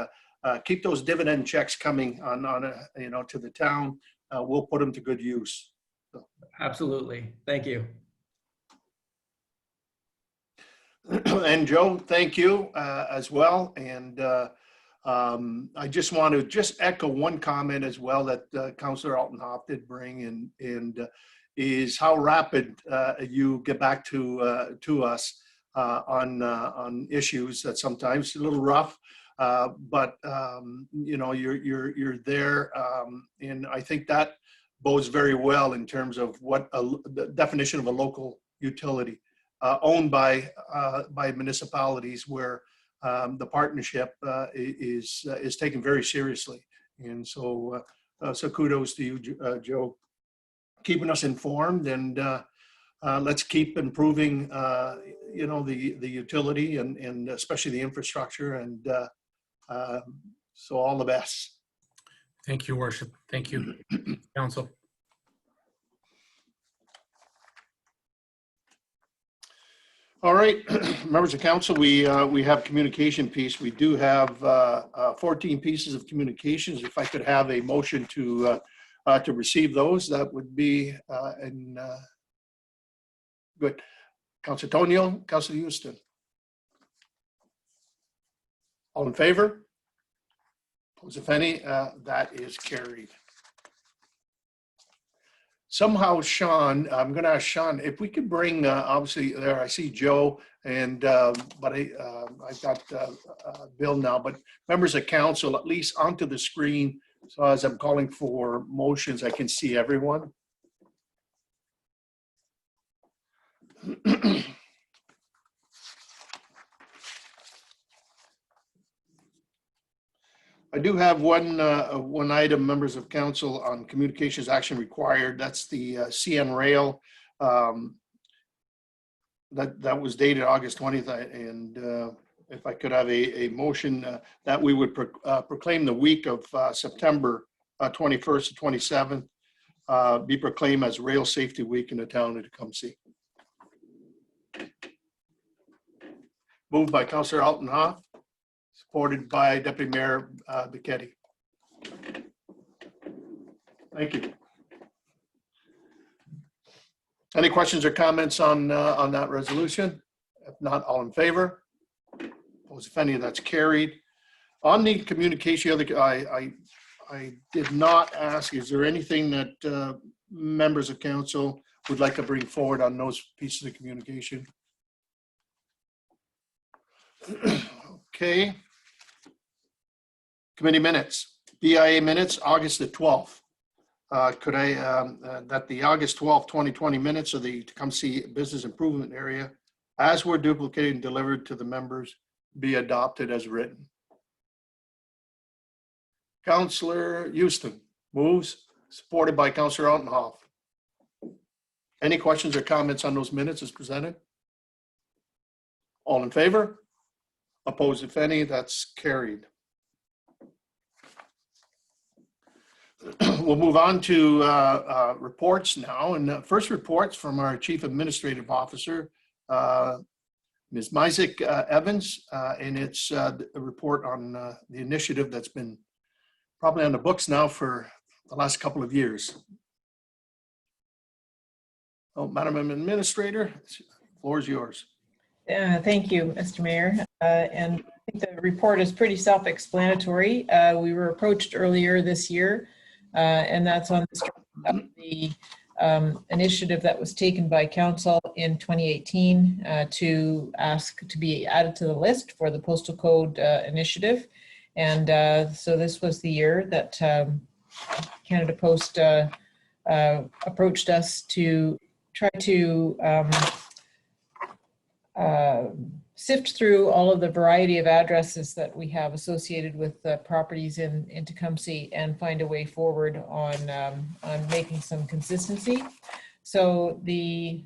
keep those dividend checks coming on to the town. We'll put them to good use. So. Absolutely. Thank you. And Joe, thank you as well. And I just want to echo one comment as well that Councillor Altenhoff did bring, and is how rapid you get back to us on issues that sometimes a little rough, but you're there, and I think that bodes very well in terms of what the definition of a local utility. Owned by municipalities, where the partnership is taken very seriously, and so kudos to you, Joe, keeping us informed, and let's keep improving, the utility and especially the infrastructure, and so all the best. Thank you, Worship. Thank you, Council. All right, members of council, we have communication piece. We do have 14 pieces of communications. If I could have a motion to receive those, that would be good. Councilor Tonio, Councilor Houston. All in favor? Opposed, if any, that is carried. Somehow, Sean, I'm going to ask Sean if we could bring, obviously there I see Joe, and but I've got Bill now, but members of council at least onto the screen. So as I'm calling for motions, I can see everyone. I do have one item, members of council, on communications action required. That's the CN Rail. That was dated August 20th. And if I could have a motion that we would proclaim the week of September 21st to 27th be proclaimed as Rail Safety Week in the town of Tecumseh. Moved by Councillor Altenhoff. Supported by Deputy Mayor Bichetti. Thank you. Any questions or comments on that resolution? If not, all in favor? Opposed, if any, that's carried. On the communication, I did not ask, is there anything that members of council would like to bring forward on those pieces of communication? Okay. Committee minutes, BIA minutes, August the 12th. Could I, that the August 12th, 2020 minutes of the Tecumseh Business Improvement Area, as were duplicated and delivered to the members, be adopted as written? Councillor Houston moves, supported by Councillor Altenhoff. Any questions or comments on those minutes as presented? All in favor? Opposed, if any, that's carried. We'll move on to reports now. And first reports from our Chief Administrative Officer, Ms. Myzik Evans, and it's a report on the initiative that's been probably on the books now for the last couple of years. Oh, Madam Administrator, the floor is yours. Thank you, Mr. Mayor. And I think the report is pretty self-explanatory. We were approached earlier this year, and that's on the initiative that was taken by council in 2018 to ask to be added to the list for the postal code initiative. And so this was the year that Canada Post approached us to try to sift through all of the variety of addresses that we have associated with properties in Tecumseh and find a way forward on making some consistency. So the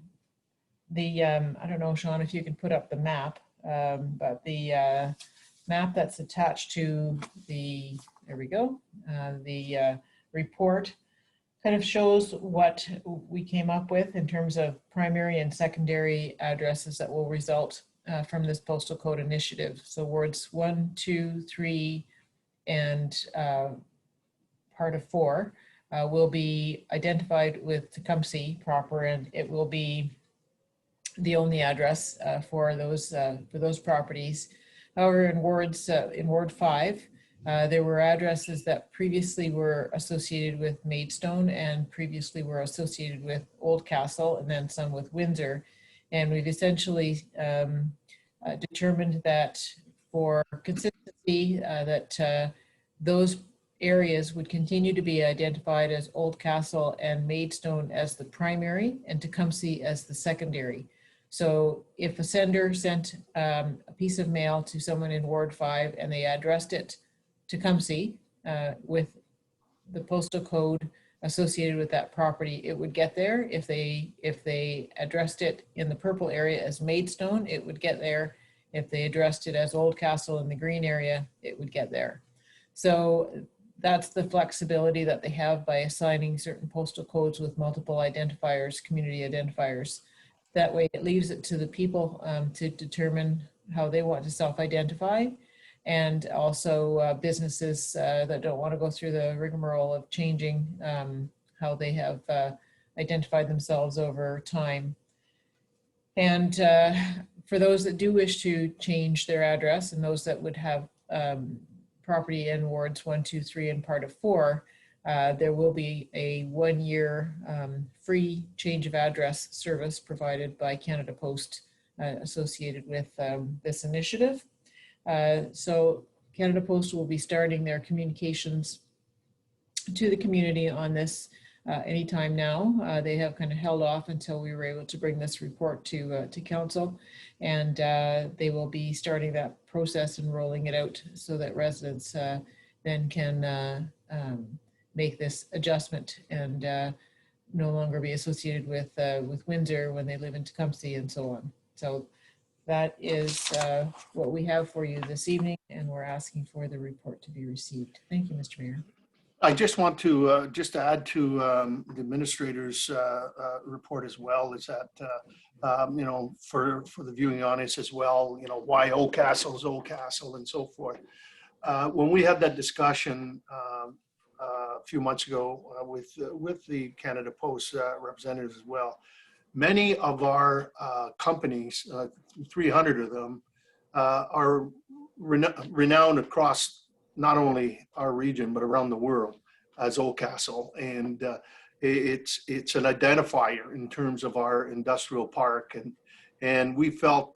I don't know, Sean, if you can put up the map, but the map that's attached to the, there we go, the report kind of shows what we came up with in terms of primary and secondary addresses that will result from this postal code initiative. So wards 1, 2, 3, and part of 4 will be identified with Tecumseh proper, and it will be the only address for those properties. However, in Ward 5, there were addresses that previously were associated with Maidstone and previously were associated with Oldcastle, and then some with Windsor. And we've essentially determined that for consistency, that those areas would continue to be identified as Oldcastle and Maidstone as the primary and Tecumseh as the secondary. So if a sender sent a piece of mail to someone in Ward 5 and they addressed it Tecumseh with the postal code associated with that property, it would get there. If they addressed it in the purple area as Maidstone, it would get there. If they addressed it as Oldcastle in the green area, it would get there. So that's the flexibility that they have by assigning certain postal codes with multiple identifiers, community identifiers. That way it leaves it to the people to determine how they want to self-identify, and also businesses that don't want to go through the rigmarole of changing how they have identified themselves over time. And for those that do wish to change their address, and those that would have property in wards 1, 2, 3, and part of 4, there will be a 1-year free change of address service provided by Canada Post associated with this initiative. So Canada Post will be starting their communications to the community on this anytime now. They have kind of held off until we were able to bring this report to council, and they will be starting that process and rolling it out so that residents then can make this adjustment and no longer be associated with Windsor when they live in Tecumseh and so on. So that is what we have for you this evening, and we're asking for the report to be received. Thank you, Mr. Mayor. I just want to just add to the administrator's report as well, is that, you know, for the viewing audience as well, you know, why Oldcastle is Oldcastle and so forth. When we had that discussion a few months ago with the Canada Post representatives as well, many of our companies, 300 of them, are renowned across not only our region, but around the world as Oldcastle. And it's an identifier in terms of our industrial park. And we felt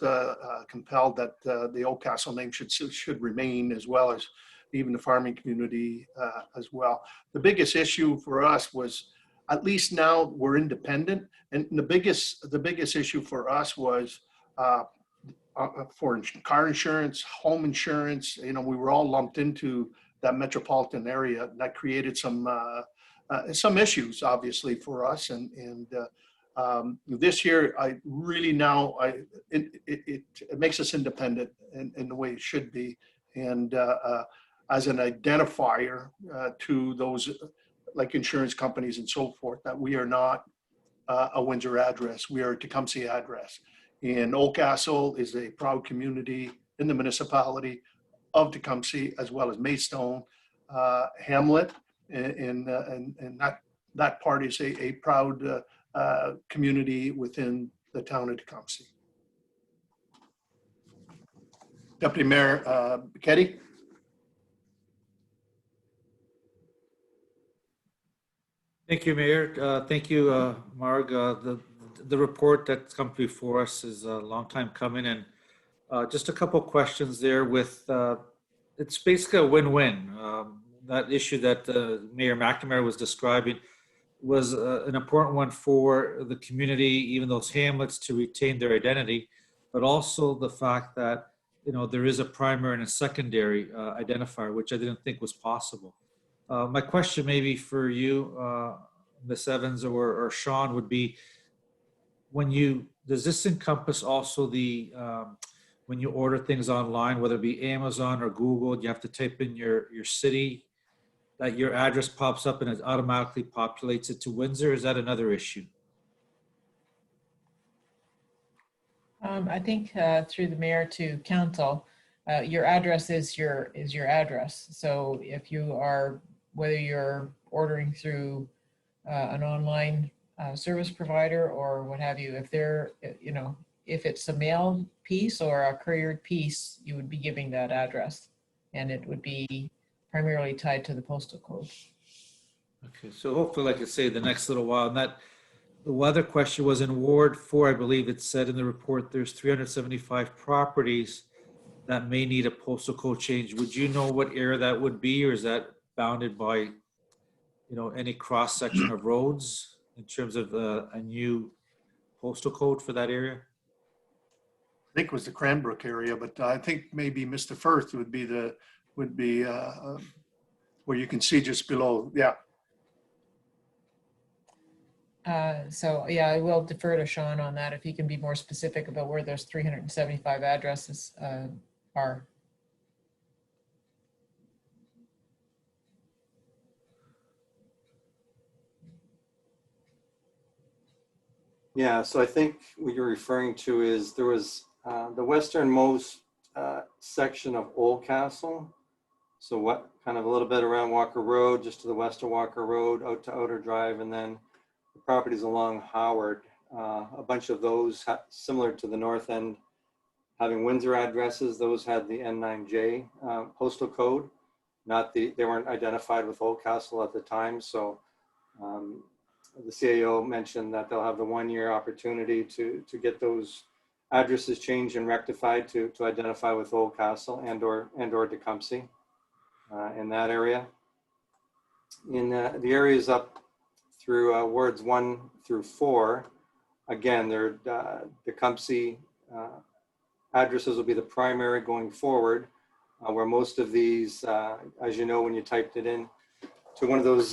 compelled that the Oldcastle name should remain, as well as even the farming community as well. The biggest issue for us was, at least now we're independent. And the biggest issue for us was for car insurance, home insurance. You know, we were all lumped into that metropolitan area. That created some issues, obviously, for us. And this year, I really now, it makes us independent in the way it should be. And as an identifier to those like insurance companies and so forth, that we are not a Windsor address, we are a Tecumseh address. And Oldcastle is a proud community in the municipality of Tecumseh, as well as Maidstone, Hamlet, and that part is a proud community within the town of Tecumseh. Deputy Mayor Keddy. Thank you, Mayor. Thank you, Marg. The report that's come before us is a long time coming, and just a couple of questions there. With it's basically a win-win. That issue that Mayor McNamara was describing was an important one for the community, even those hamlets, to retain their identity, but also the fact that, you know, there is a primary and a secondary identifier, which I didn't think was possible. My question maybe for you, Ms. Evans or Sean, would be, does this encompass also the, when you order things online, whether it be Amazon or Google, you have to type in your city that your address pops up and it automatically populates it to Windsor? Is that another issue? I think through the mayor to council, your address is your address. So if you are, whether you're ordering through an online service provider or what have you, if they're, you know, if it's a mail piece or a couriered piece, you would be giving that address, and it would be primarily tied to the postal code. Okay, so hopefully, like I say, the next little while, and that the weather question was in Ward 4, I believe it said in the report, there's 375 properties that may need a postal code change. Would you know what area that would be, or is that bounded by, you know, any cross section of roads in terms of a new postal code for that area? I think it was the Cranbrook area, but I think maybe Mr. Firth would be where you can see just below. Yeah. So yeah, I will defer to Sean on that if he can be more specific about where those 375 addresses are. Yeah, so I think what you're referring to is there was the westernmost section of Oldcastle. So what kind of a little bit around Walker Road, just to the west of Walker Road, out to Outer Drive, and then the properties along Howard. A bunch of those similar to the north end, having Windsor addresses. Those had the N9J postal code. They weren't identified with Oldcastle at the time. So the CAO mentioned that they'll have the 1-year opportunity to get those addresses changed and rectified to identify with Oldcastle and or Tecumseh in that area. In the areas up through wards 1 through 4, again, they're Tecumseh addresses will be the primary going forward, where most of these, as you know, when you typed it in to one of those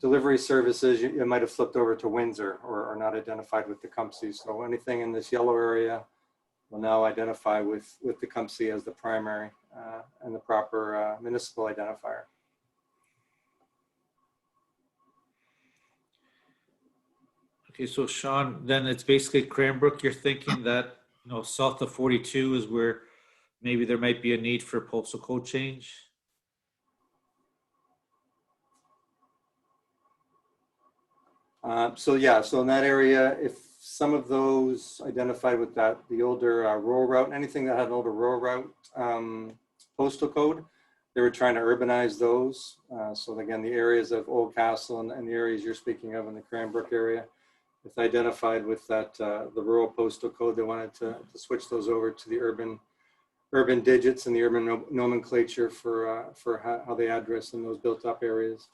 delivery services, it might have flipped over to Windsor or not identified with Tecumseh. So anything in this yellow area will now identify with Tecumseh as the primary and the proper municipal identifier. Okay, so Sean, then it's basically Cranbrook. You're thinking that, you know, south of 42 is where maybe there might be a need for a postal code change? So in that area, if some of those identified with that, the older rural route, anything that had an older rural route postal code, they were trying to urbanize those. So again, the areas of Oldcastle and the areas you're speaking of in the Cranbrook area, if they identified with that the rural postal code, they wanted to switch those over to the urban digits and the urban nomenclature for how they address in those built-up areas.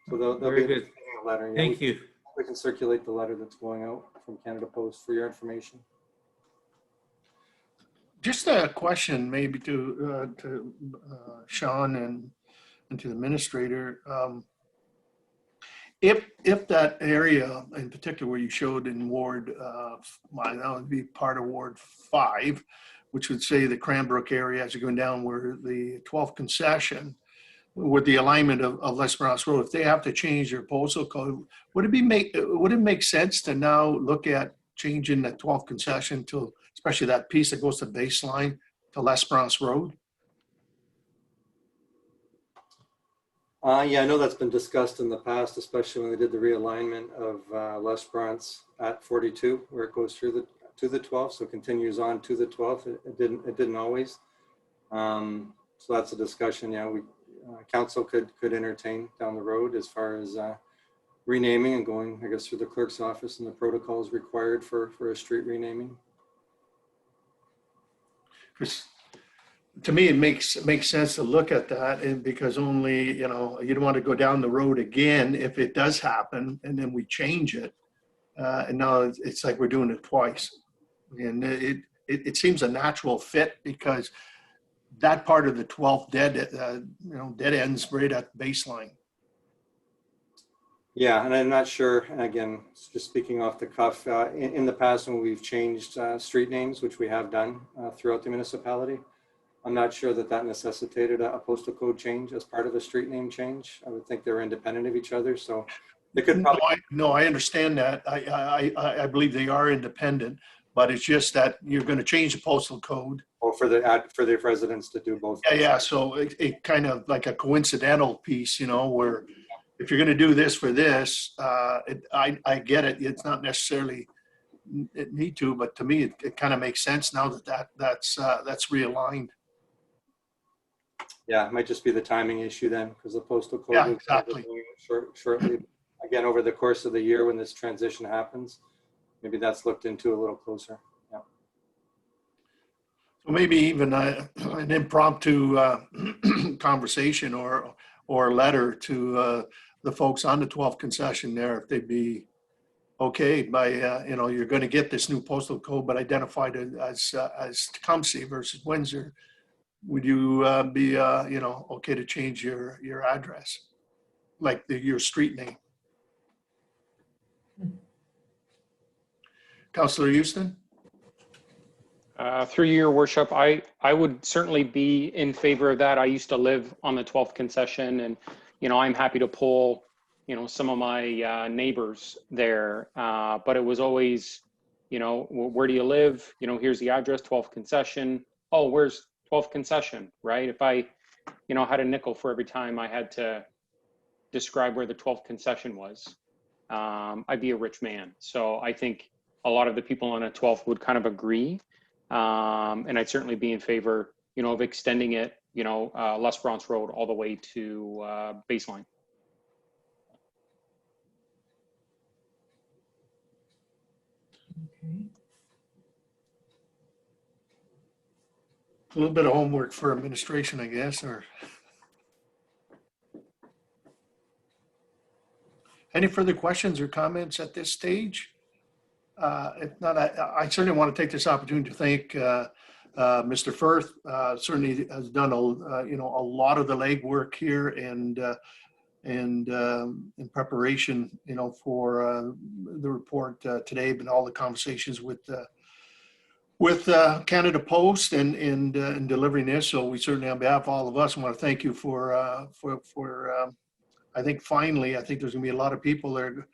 So they'll Very be good. a letter. Yeah, Thank you. we can circulate the letter that's going out from Canada Post for your information. Just a question maybe to Sean and to the administrator. If that area in particular where you showed in Ward, that would be part of Ward 5, which would say the Cranbrook area as you're going down where the 12th concession, with the alignment of L'Esperance Road, if they have to change their postal code, would it make sense to now look at changing the 12th concession to, especially that piece that goes to baseline to L'Esperance Road? Yeah, I know that's been discussed in the past, especially when they did the realignment of L'Esperance at 42, where it goes through to the 12th, so it continues on to the 12th. It didn't always. So that's a discussion. Yeah, council could entertain down the road as far as renaming and going, I guess, through the clerk's office and the protocols required for a street renaming. Because to me, it makes sense to look at that, and because only, you don't want to go down the road again if it does happen and then we change it. And now it's like we're doing it twice. And it seems a natural fit because that part of the 12th dead ends right at baseline. Yeah, and I'm not sure, and again, just speaking off the cuff, in the past when we've changed street names, which we have done throughout the municipality, I'm not sure that that necessitated a postal code change as part of a street name change. I would think they're independent of each other, so they could probably. No, I understand that. I believe they are independent, but it's just that you're going to change the postal code. Or for the residents to do both. Yeah. So it kind of like a coincidental piece, where if you're going to do this for this, I get it. It's not necessarily it need to, but to me, it kind of makes sense now that's realigned. Yeah, it might just be the timing issue then, because the postal code. Yeah, will exactly. Shortly, again, over the course of the year when this transition happens, maybe that's looked into a little closer. Yeah. So maybe even an impromptu conversation or a letter to the folks on the 12th concession there, if they'd be okay by, you're going to get this new postal code, but identified as Tecumseh versus Windsor. Would you be, okay to change your address, like your street name? Councillor Houston? Through your worship, I would certainly be in favor of that. I used to live on the 12th concession, and I'm happy to pull some of my neighbors there, but it was always where do you live, here's the address, 12th concession. Oh, where's 12th concession, right? If I had a nickel for every time I had to describe where the 12th concession was, I'd be a rich man. So I think a lot of the people on a 12th would kind of agree. And I'd certainly be in favor, of extending it, Les Bronze Road all the way to Baseline. Okay. A little bit of homework for administration, I guess, or any further questions or comments at this stage? If not, I certainly want to take this opportunity to thank Mr. Firth. Certainly has done a lot of the legwork here and in preparation, for the report today, but all the conversations with Canada Post and delivering this. So we certainly, on behalf of all of us, want to thank you for I think finally, I think there's going to be a lot of people that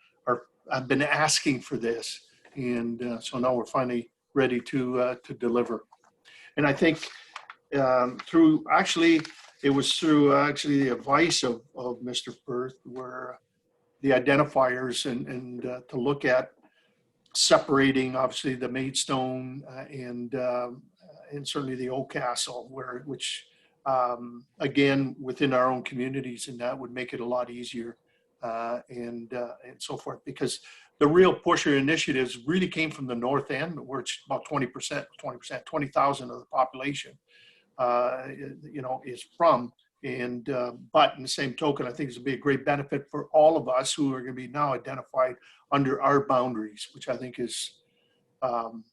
have been asking for this. And so now we're finally ready to deliver. And I think it was through the advice of Mr. Firth, where the identifiers and to look at separating obviously the Maidstone and certainly the Old Castle, which again within our own communities, and that would make it a lot easier and so forth, because the real pusher initiatives really came from the north end, where it's about 20%, 20,000 of the population, is from. And but in the same token, I think it's going to be a great benefit for all of us who are going to be now identified under our boundaries, which I think is going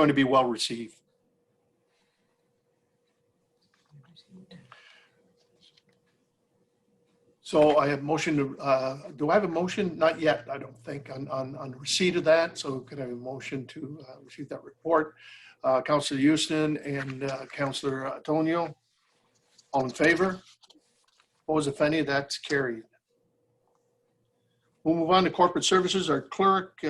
to be well received. So I have motion to, do I have a motion? Not yet, I don't think, on receipt of that. So could I have a motion to receive that report? Councillor Houston and Councillor Antonio, all in favor? Opposed, if any? That's carried. We'll move on to corporate services. Our clerk,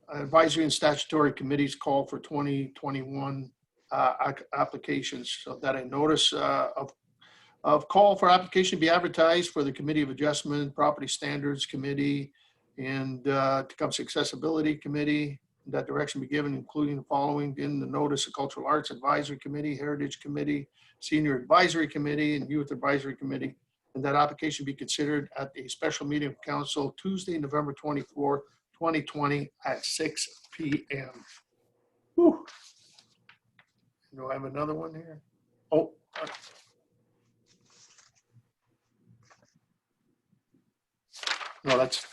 advisory and statutory committees call for 2021 applications. So that a notice of call for application to be advertised for the Committee of Adjustment, Property Standards Committee, and Tecumseh Accessibility Committee. That direction be given, including the following in the notice: of Cultural Arts Advisory Committee, Heritage Committee, Senior Advisory Committee, and Youth Advisory Committee. And that application be considered at a special meeting of council Tuesday, November 24th, 2020 at 6 p.m. Whew. Do I have another one here? Oh. No, that's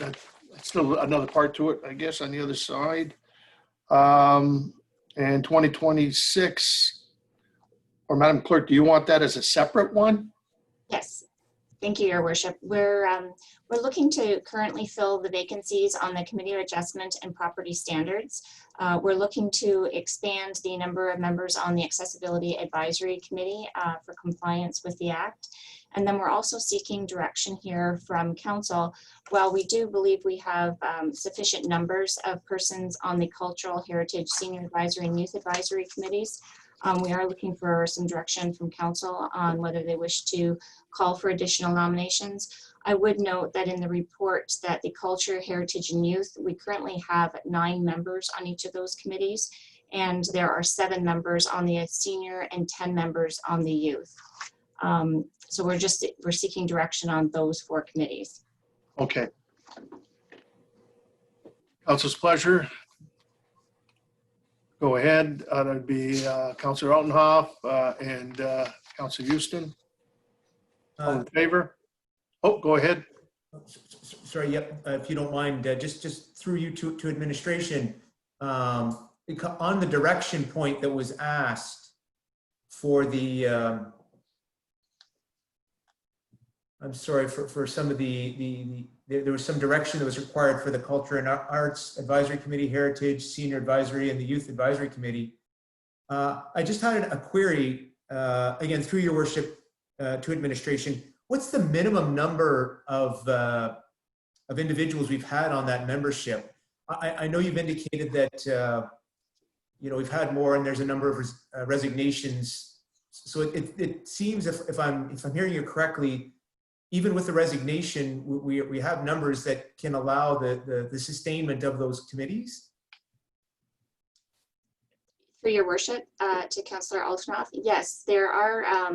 still another part to it, I guess, on the other side. And 2026, or Madam Clerk, do you want that as a separate one? Yes. Thank you, Your Worship. We're looking to currently fill the vacancies on the Committee of Adjustment and Property Standards. We're looking to expand the number of members on the Accessibility Advisory Committee for compliance with the Act. And then we're also seeking direction here from Council. While we do believe we have sufficient numbers of persons on the Cultural Heritage, Senior Advisory, and Youth Advisory Committees, we are looking for some direction from Council on whether they wish to call for additional nominations. I would note that in the report that the Culture, Heritage, and Youth, we currently have 9 members on each of those committees, and there are 7 members on the Senior and 10 members on the Youth. So we're seeking direction on those 4 committees. Okay. Council's pleasure. Go ahead. That'd be Councilor Altenhoff and Councilor Houston. All in favor? Oh, go ahead. Sorry, yep, if you don't mind, just through you to administration, on the direction point that was asked for the, I'm sorry, for some of there was some direction that was required for the Culture and Arts Advisory Committee, Heritage, Senior Advisory, and the Youth Advisory Committee. I just had a query, again, through your worship, to administration. What's the minimum number of individuals we've had on that membership? I know you've indicated that we've had more, and there's a number of resignations. So it seems, if I'm hearing you correctly, even with the resignation, we have numbers that can allow the sustainment of those committees. For your worship, to Councillor Altenhoff, yes, there are,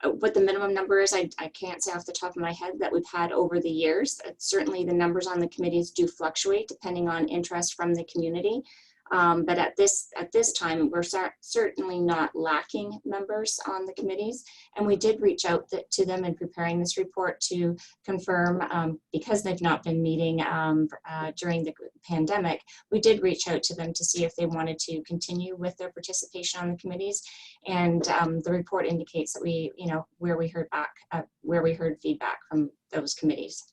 what the minimum number is, I can't say off the top of my head that we've had over the years. Certainly the numbers on the committees do fluctuate depending on interest from the community. But at this time, we're certainly not lacking members on the committees. And we did reach out to them in preparing this report to confirm, because they've not been meeting during the pandemic, we did reach out to them to see if they wanted to continue with their participation on the committees. And the report indicates that where we heard feedback from those committees.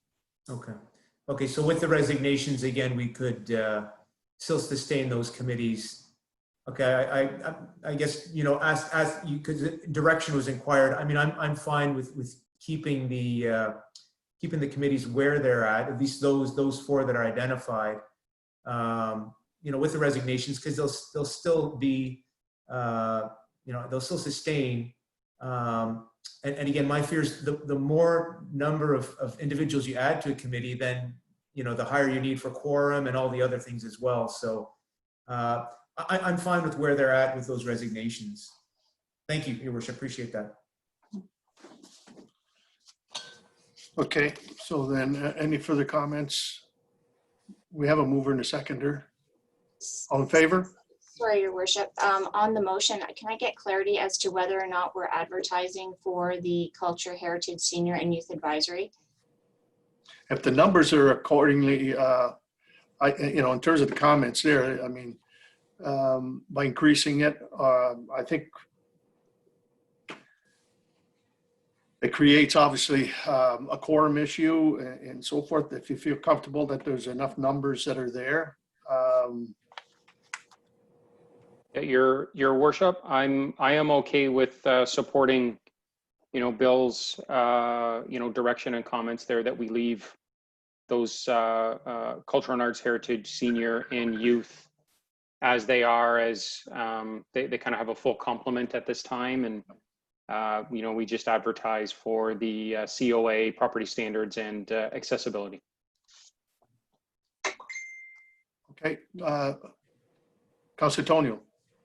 Okay, so with the resignations, again, we could still sustain those committees. Okay, I guess, as you, because direction was inquired. I mean, I'm fine with keeping the committees where they're at least those 4 that are identified. With the resignations, because they'll still be, they'll still sustain. And again, my fear is the more number of individuals you add to a committee, then the higher you need for quorum and all the other things as well. So I'm fine with where they're at with those resignations. Thank you, Your Worship. Appreciate that. Okay, so then any further comments? We have a mover and a seconder. All in favor? Sorry, Your Worship. On the motion, can I get clarity as to whether or not we're advertising for the Culture, Heritage, Senior, and Youth Advisory? If the numbers are accordingly, in terms of the comments there, I mean, by increasing it, I think it creates obviously a quorum issue and so forth. If you feel comfortable that there's enough numbers that are there. Your Worship, I am okay with supporting Bill's, direction and comments there that we leave those cultural and arts, heritage, senior, and youth as they are, as they kind of have a full complement at this time. And, we just advertise for the COA, property standards, and accessibility. Okay. Councilor Tonio.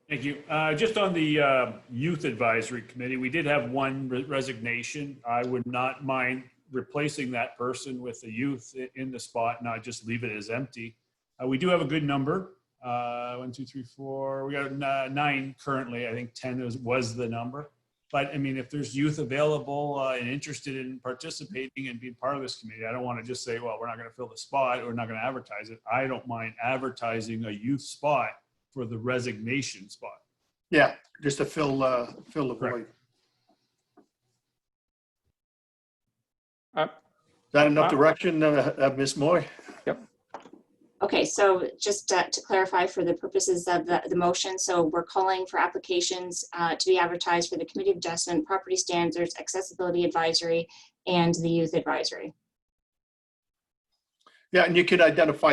Thank you. Just on the Youth Advisory Committee, we did have one resignation. I would not mind replacing that person with a youth in the spot, and not just leave it as empty. We do have a good number. 1, 2, 3, 4. We got 9 currently. I think 10 was the number. But I mean, if there's youth available and interested in participating and being part of this committee, I don't want to just say, well, we're not going to fill the spot or we're not going to advertise it. I don't mind advertising a youth spot for the resignation spot. Yeah, just to fill the void. that enough direction, Ms. Moy? Okay, so just to clarify for the purposes of the motion, so we're calling for applications to be advertised for the Committee of Adjustment, Property Standards, Accessibility Advisory, and the Youth Advisory. Yeah, and you could identify,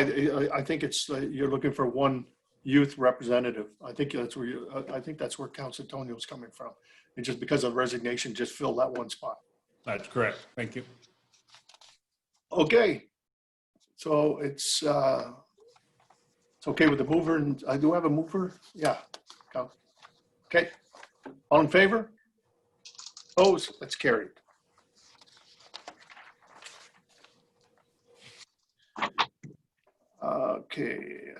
I think it's, you're looking for one youth representative. I think that's where Councilor Tonio's coming from. And just because of resignation, just fill that one spot. That's correct. Thank you. Okay. So it's okay with the mover, and I do have a mover. Yeah. Okay. All in favor? Opposed? That's carried. Okay.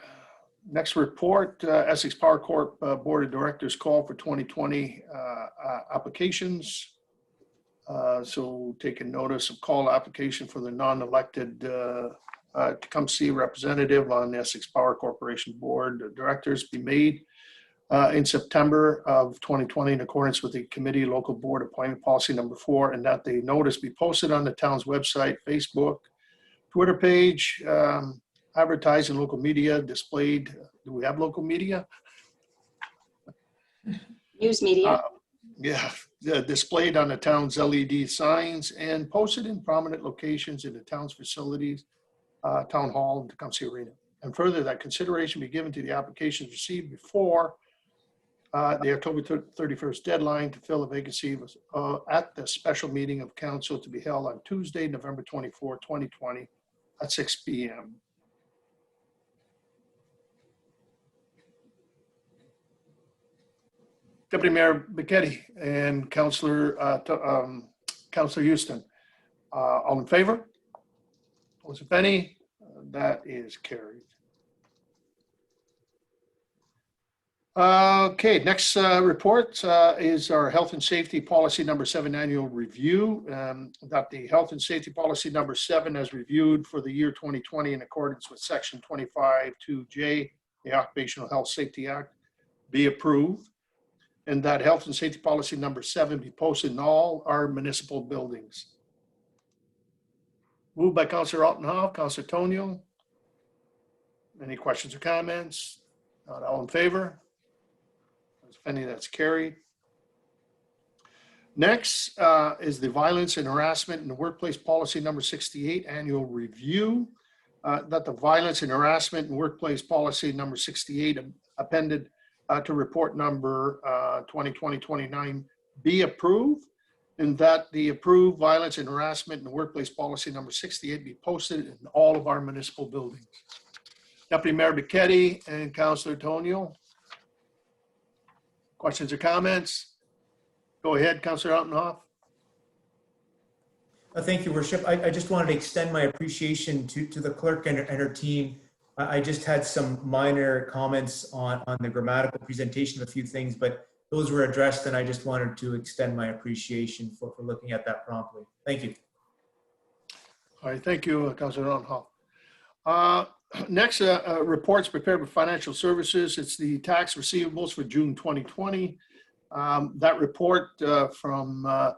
Next report, Essex Power Corp Board of Directors call for 2020 applications. So taking notice of call application for the non-elected Tecumseh representative on the Essex Power Corporation Board of Directors be made in September of 2020 in accordance with the committee local board appointment policy number 4, and that the notice be posted on the town's website, Facebook, Twitter page, advertised in local media, displayed. Do we have local media? News media. Yeah, displayed on the town's LED signs and posted in prominent locations in the town's facilities, town hall, and Tecumseh Arena. And further, that consideration be given to the applications received before the October 31st deadline to fill a vacancy at the special meeting of council to be held on Tuesday, November 24, 2020 at 6 p.m. Deputy Mayor Becchetti and Councilor Houston, all in favor? Opposed, if any? That is carried. Okay, next report is our health and safety policy number 7 annual review. That the health and safety policy number 7 as reviewed for the year 2020 in accordance with section 25(2)J, the Occupational Health Safety Act, be approved. And that health and safety policy number 7 be posted in all our municipal buildings. Moved by Councilor Altenhoff, Councilor Tonio. Any questions or comments? Not all in favor? If any, that's carried. Next is the violence and harassment in the workplace policy number 68 annual review. That the violence and harassment in workplace policy number 68 appended to report number 2020-29 be approved, and that the approved violence and harassment in the workplace policy number 68 be posted in all of our municipal buildings. Deputy Mayor Becchetti and Councilor Tonio. Questions or comments? Go ahead, Councilor Altenhoff. Thank you, Worship. I just wanted to extend my appreciation to the clerk and her team. I just had some minor comments on the grammatical presentation of a few things, but those were addressed, and I just wanted to extend my appreciation for looking at that promptly. Thank you. All right, thank you, Councilor Altenhoff. Next, reports prepared by Financial Services. It's the tax receivables for June 2020. That report from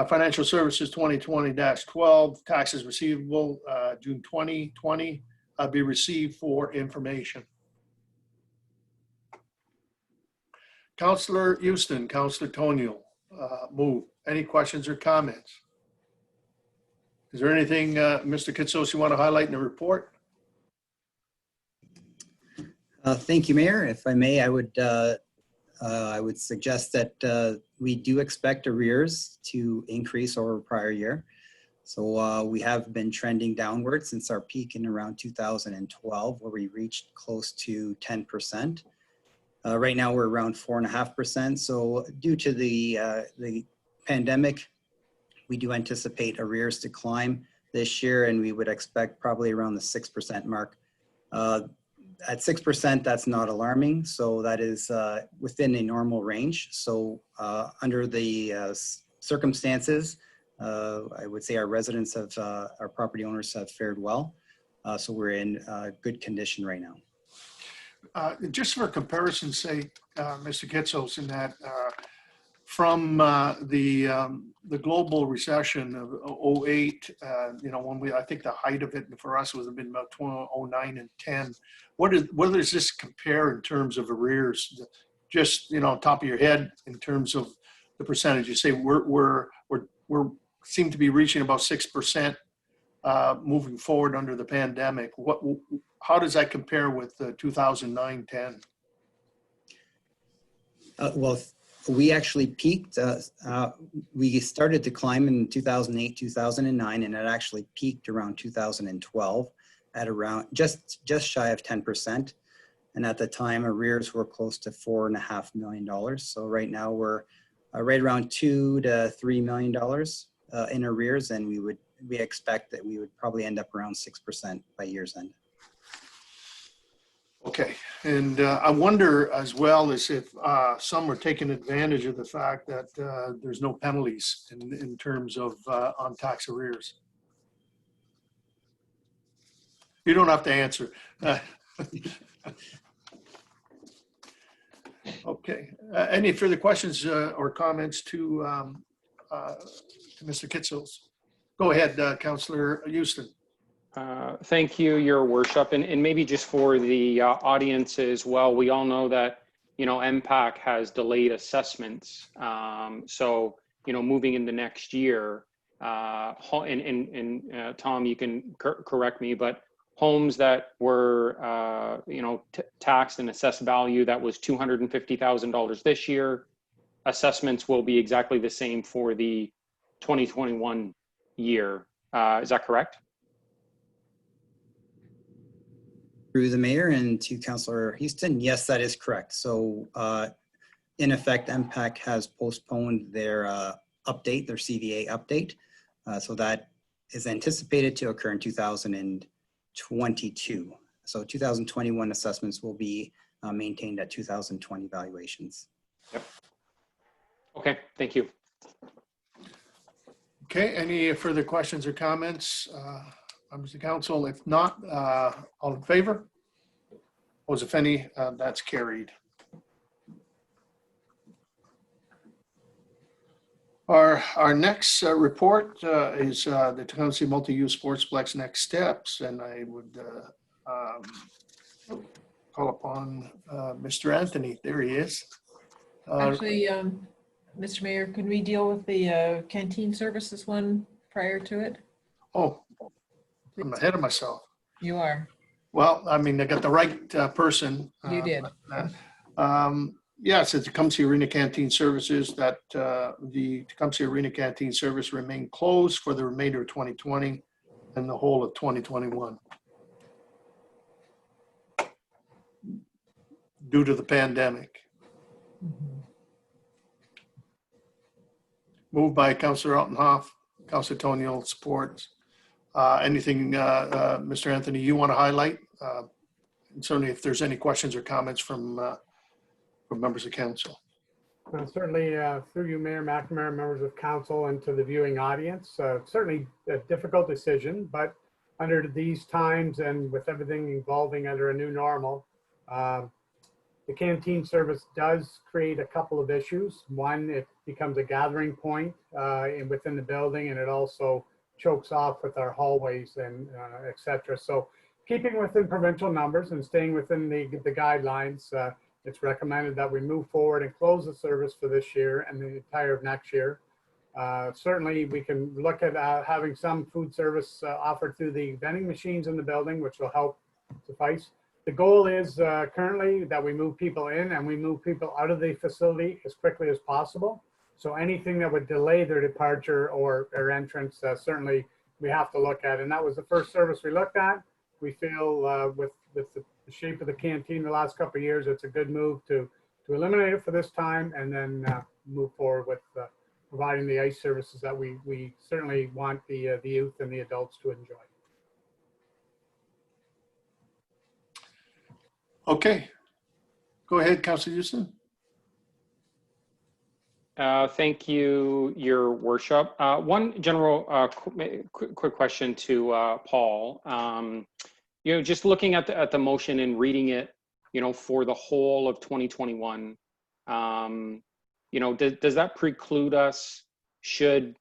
Financial Services 2020-12, taxes receivable June 2020, be received for information. Councilor Houston, Councilor Tonio, move. Any questions or comments? Is there anything, Mr. Kitsos, you want to highlight in the report? Thank you, Mayor. If I may, I would suggest that we do expect arrears to increase over prior year. So we have been trending downward since our peak in around 2012, where we reached close to 10%. Right now we're around 4.5%. So due to the pandemic, we do anticipate arrears to climb this year, and we would expect probably around the 6% mark. At 6%, that's not alarming. So that is within a normal range. So under the circumstances, I would say our residents have, our property owners have fared well. So we're in good condition right now. Just for comparison's sake, Mr. Kitsos, in that from the global recession of '08, when I think the height of it for us would have been about 2009 and 10. What does this compare in terms of arrears? Just, top of your head in terms of the percentage. You say we're seem to be reaching about 6% moving forward under the pandemic. How does that compare with 2009-10? Well, we actually peaked. We started to climb in 2008, 2009, and it actually peaked around 2012 at around just shy of 10%. And at the time, arrears were close to $4.5 million. So right now we're right around $2 to $3 million in arrears, and we expect that we would probably end up around 6% by year's end. Okay, and I wonder as well as if some are taking advantage of the fact that there's no penalties in terms of on tax arrears. You don't have to answer. Okay, any further questions or comments to Mr. Kitzels? Go ahead, Councillor Houston. Thank you, Your Worship. And maybe just for the audience as well, we all know that, MPAC has delayed assessments. So, moving into next year, and Tom, you can correct me, but homes that were, taxed and assessed value that was $250,000 this year, assessments will be exactly the same for the 2021 year. Is that correct? Through the mayor and to Councillor Houston, yes, that is correct. So in effect, MPAC has postponed their update, their CVA update. So that is anticipated to occur in 2022. So 2021 assessments will be maintained at 2020 valuations. Yep. Okay, thank you. Okay, any further questions or comments? Members of council, if not, all in favor? Opposed, if any, that's carried. Our next report is the Tecumseh Multi-Use Sportsplex next steps, and I would call upon Mr. Anthony. There he is. Actually, Mr. Mayor, could we deal with the canteen services one prior to it? Oh, I'm ahead of myself. You are. Well, I mean, I got the right person. You did. Yes, it's Tecumseh Arena Canteen Services that the Tecumseh Arena Canteen Service remain closed for the remainder of 2020 and the whole of 2021 due to the pandemic. Mm-hmm. Moved by Councillor Altenhoff, Councillor Toniel supports. Anything, Mr. Anthony, you want to highlight? And certainly if there's any questions or comments from members of council. Certainly through you, Mayor McNamara, members of council, and to the viewing audience, certainly a difficult decision, but under these times and with everything evolving under a new normal, the canteen service does create a couple of issues. One, it becomes a gathering point within the building, and it also chokes off with our hallways and et cetera. So keeping within provincial numbers and staying within the guidelines, it's recommended that we move forward and close the service for this year and the entire of next year. Certainly we can look at having some food service offered through the vending machines in the building, which will help suffice. The goal is currently that we move people in and we move people out of the facility as quickly as possible. So anything that would delay their departure or entrance, certainly we have to look at. And that was the first service we looked at. We feel with the shape of the canteen the last couple of years, it's a good move to eliminate it for this time and then move forward with providing the ice services that we certainly want the youth and the adults to enjoy. Okay, go ahead, Councillor Houston. Thank you, Your Worship. One general quick question to Paul. Just looking at the motion and reading it, for the whole of 2021, you know, does that preclude us should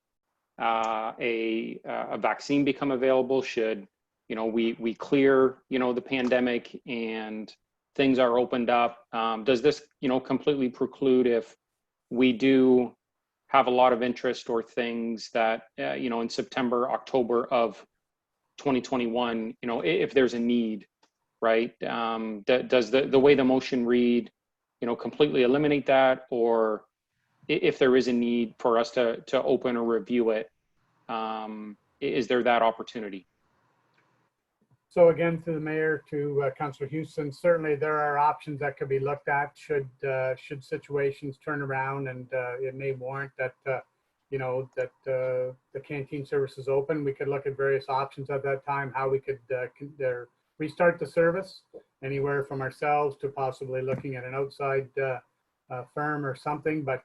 a vaccine become available? Should, you know, we clear, you know, the pandemic and things are opened up? Does this, you know, completely preclude if we do have a lot of interest or things that, you know, in September, October of 2021, you know, if there's a need, right? Does the way the motion read, you know, completely eliminate that? Or if there is a need for us to open or review it, is there that opportunity? So again, to the mayor, to Councillor Houston, certainly there are options that could be looked at should situations turn around and it may warrant that, you know, that the canteen service is open. We could look at various options at that time, how we could restart the service, anywhere from ourselves to possibly looking at an outside firm or something. But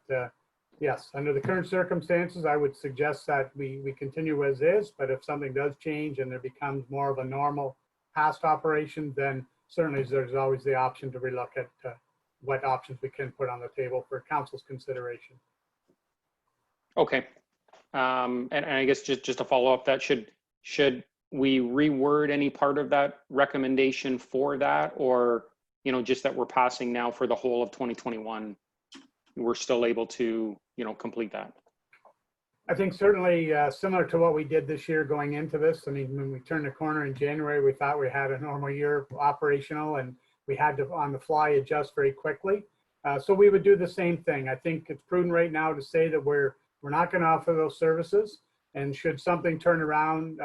yes, under the current circumstances, I would suggest that we continue as is, but if something does change and there becomes more of a normal past operation, then certainly there's always the option to relook at what options we can put on the table for council's consideration. Okay. And I guess just to follow up, that should we reword any part of that recommendation for that, or, you know, just that we're passing now for the whole of 2021, we're still able to, you know, complete that? I think certainly similar to what we did this year going into this. I mean, when we turned the corner in January, we thought we had a normal year operational and we had to on the fly adjust very quickly. So we would do the same thing. I think it's prudent right now to say that we're not going to offer those services, and should something turn around,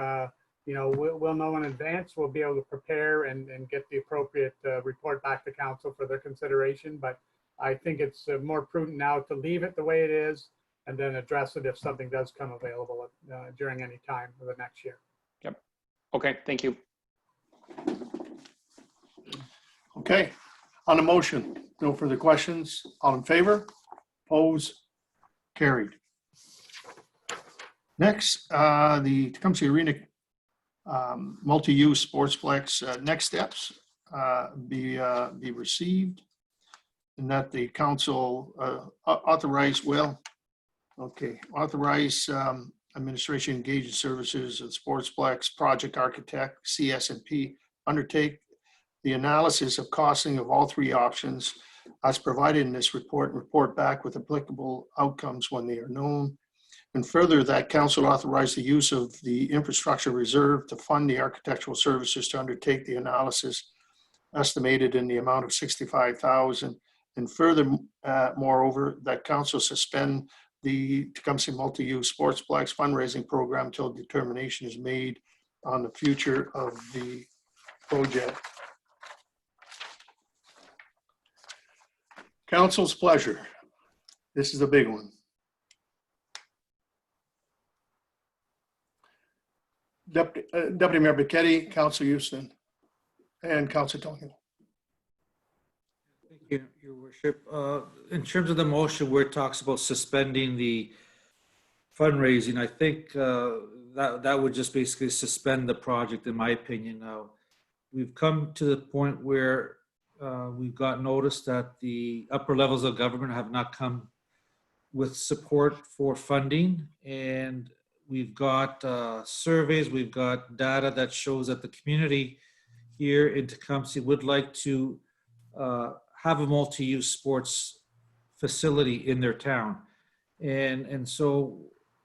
you know, we'll know in advance. We'll be able to prepare and get the appropriate report back to council for their consideration. But I think it's more prudent now to leave it the way it is and then address it if something does come available during any time of the next year. Yep. Okay, thank you. Okay, on the motion, no further questions. All in favor? Opposed? Carried. Next, the Tecumseh Arena multi-use sportsplex next steps be received, and that the council authorize administration engagement services and sportsplex project architect CS&P undertake the analysis of costing of all three options as provided in this report, and report back with applicable outcomes when they are known. And further, that council authorize the use of the infrastructure reserve to fund the architectural services to undertake the analysis estimated in the amount of $65,000. And further, moreover, that council suspend the Tecumseh multi-use sportsplex fundraising program until determination is made on the future of the project. Council's pleasure. This is a big one. Deputy Mayor Becchetti, Council Houston, and Council Tonkin. Thank you, Your Worship. In terms of the motion where it talks about suspending the fundraising, I think that would just basically suspend the project, in my opinion. Now, we've come to the point where we've got notice that the upper levels of government have not come with support for funding, and we've got surveys, we've got data that shows that the community here in Tecumseh would like to have a multi-use sports facility in their town. And so,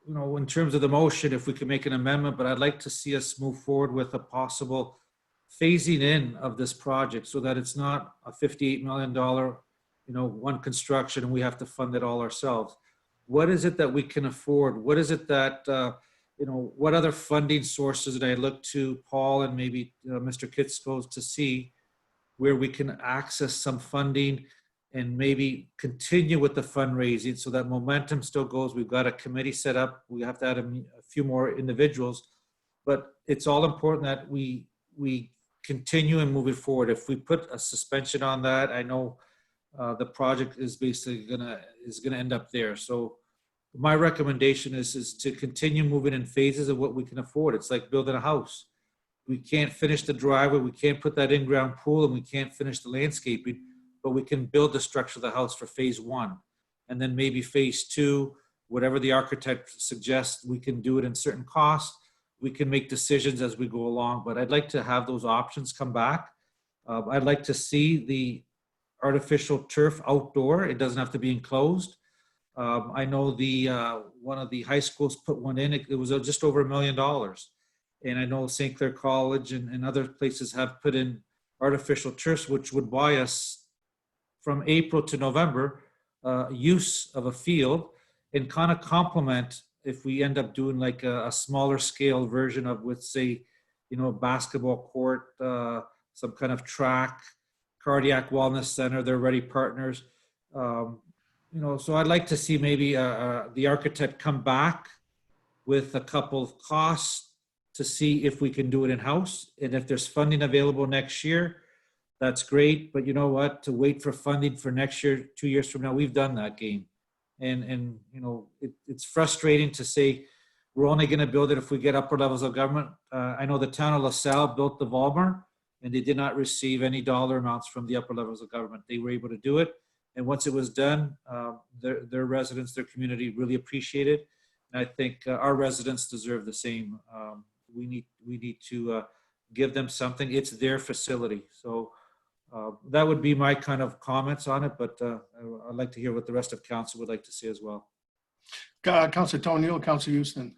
you know, in terms of the motion, if we could make an amendment, but I'd like to see us move forward with a possible phasing in of this project so that it's not a $58 million, you know, one construction and we have to fund it all ourselves. What is it that we can afford? What is it that, you know, what other funding sources did I look to Paul and maybe Mr. Kitsko to see where we can access some funding and maybe continue with the fundraising so that momentum still goes. We've got a committee set up. We have to add a few more individuals, but it's all important that we continue and move it forward. If we put a suspension on that, I know the project is basically gonna end up there. So my recommendation is to continue moving in phases of what we can afford. It's like building a house. We can't finish the driveway, we can't put that in-ground pool, and we can't finish the landscaping, but we can build the structure of the house for phase one. And then maybe phase two, whatever the architect suggests, we can do it in certain costs. We can make decisions as we go along, but I'd like to have those options come back. I'd like to see the artificial turf outdoor. It doesn't have to be enclosed. I know the one of the high schools put one in. It was just over $1 million. And I know St. Clair College and other places have put in artificial turfs, which would buy us from April to November use of a field, and kind of complement if we end up doing like a smaller scale version of, with say, you know, a basketball court, some kind of track, cardiac wellness center. They're already partners. You know, so I'd like to see maybe the architect come back with a couple of costs to see if we can do it in-house. And if there's funding available next year, that's great. But you know what, to wait for funding for next year, 2 years from now, we've done that game. And you know, it's frustrating to say we're only going to build it if we get upper levels of government. I know the town of LaSalle built the Volmer, and they did not receive any dollar amounts from the upper levels of government. They were able to do it. And once it was done, their residents, their community really appreciate it. And I think our residents deserve the same. We need to give them something. It's their facility. So that would be my kind of comments on it, but I'd like to hear what the rest of council would like to say as well. Councilor Tonio, Councilor Houston.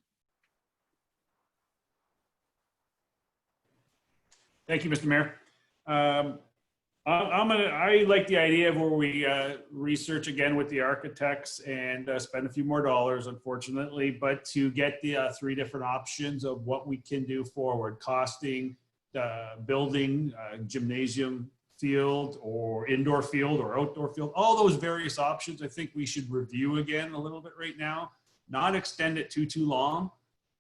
Thank you, Mr. Mayor. I like the idea of where we research again with the architects and spend a few more dollars, unfortunately, but to get the 3 different options of what we can do forward: costing, building, gymnasium field or indoor field or outdoor field, all those various options. I think we should review again a little bit right now, not extend it too long.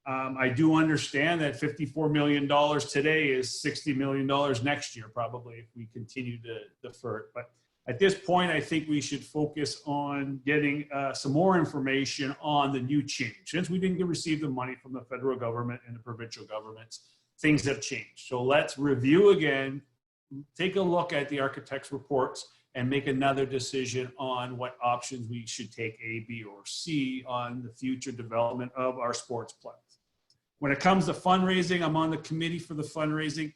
I do understand that $54 million today is $60 million next year, probably, if we continue to defer it. But at this point, I think we should focus on getting some more information on the new change. Since we didn't receive the money from the federal government and the provincial governments, things have changed. So let's review again, take a look at the architect's reports, and make another decision on what options we should take, A, B, or C, on the future development of our sports plans. When it comes to fundraising, I'm on the committee for the fundraising.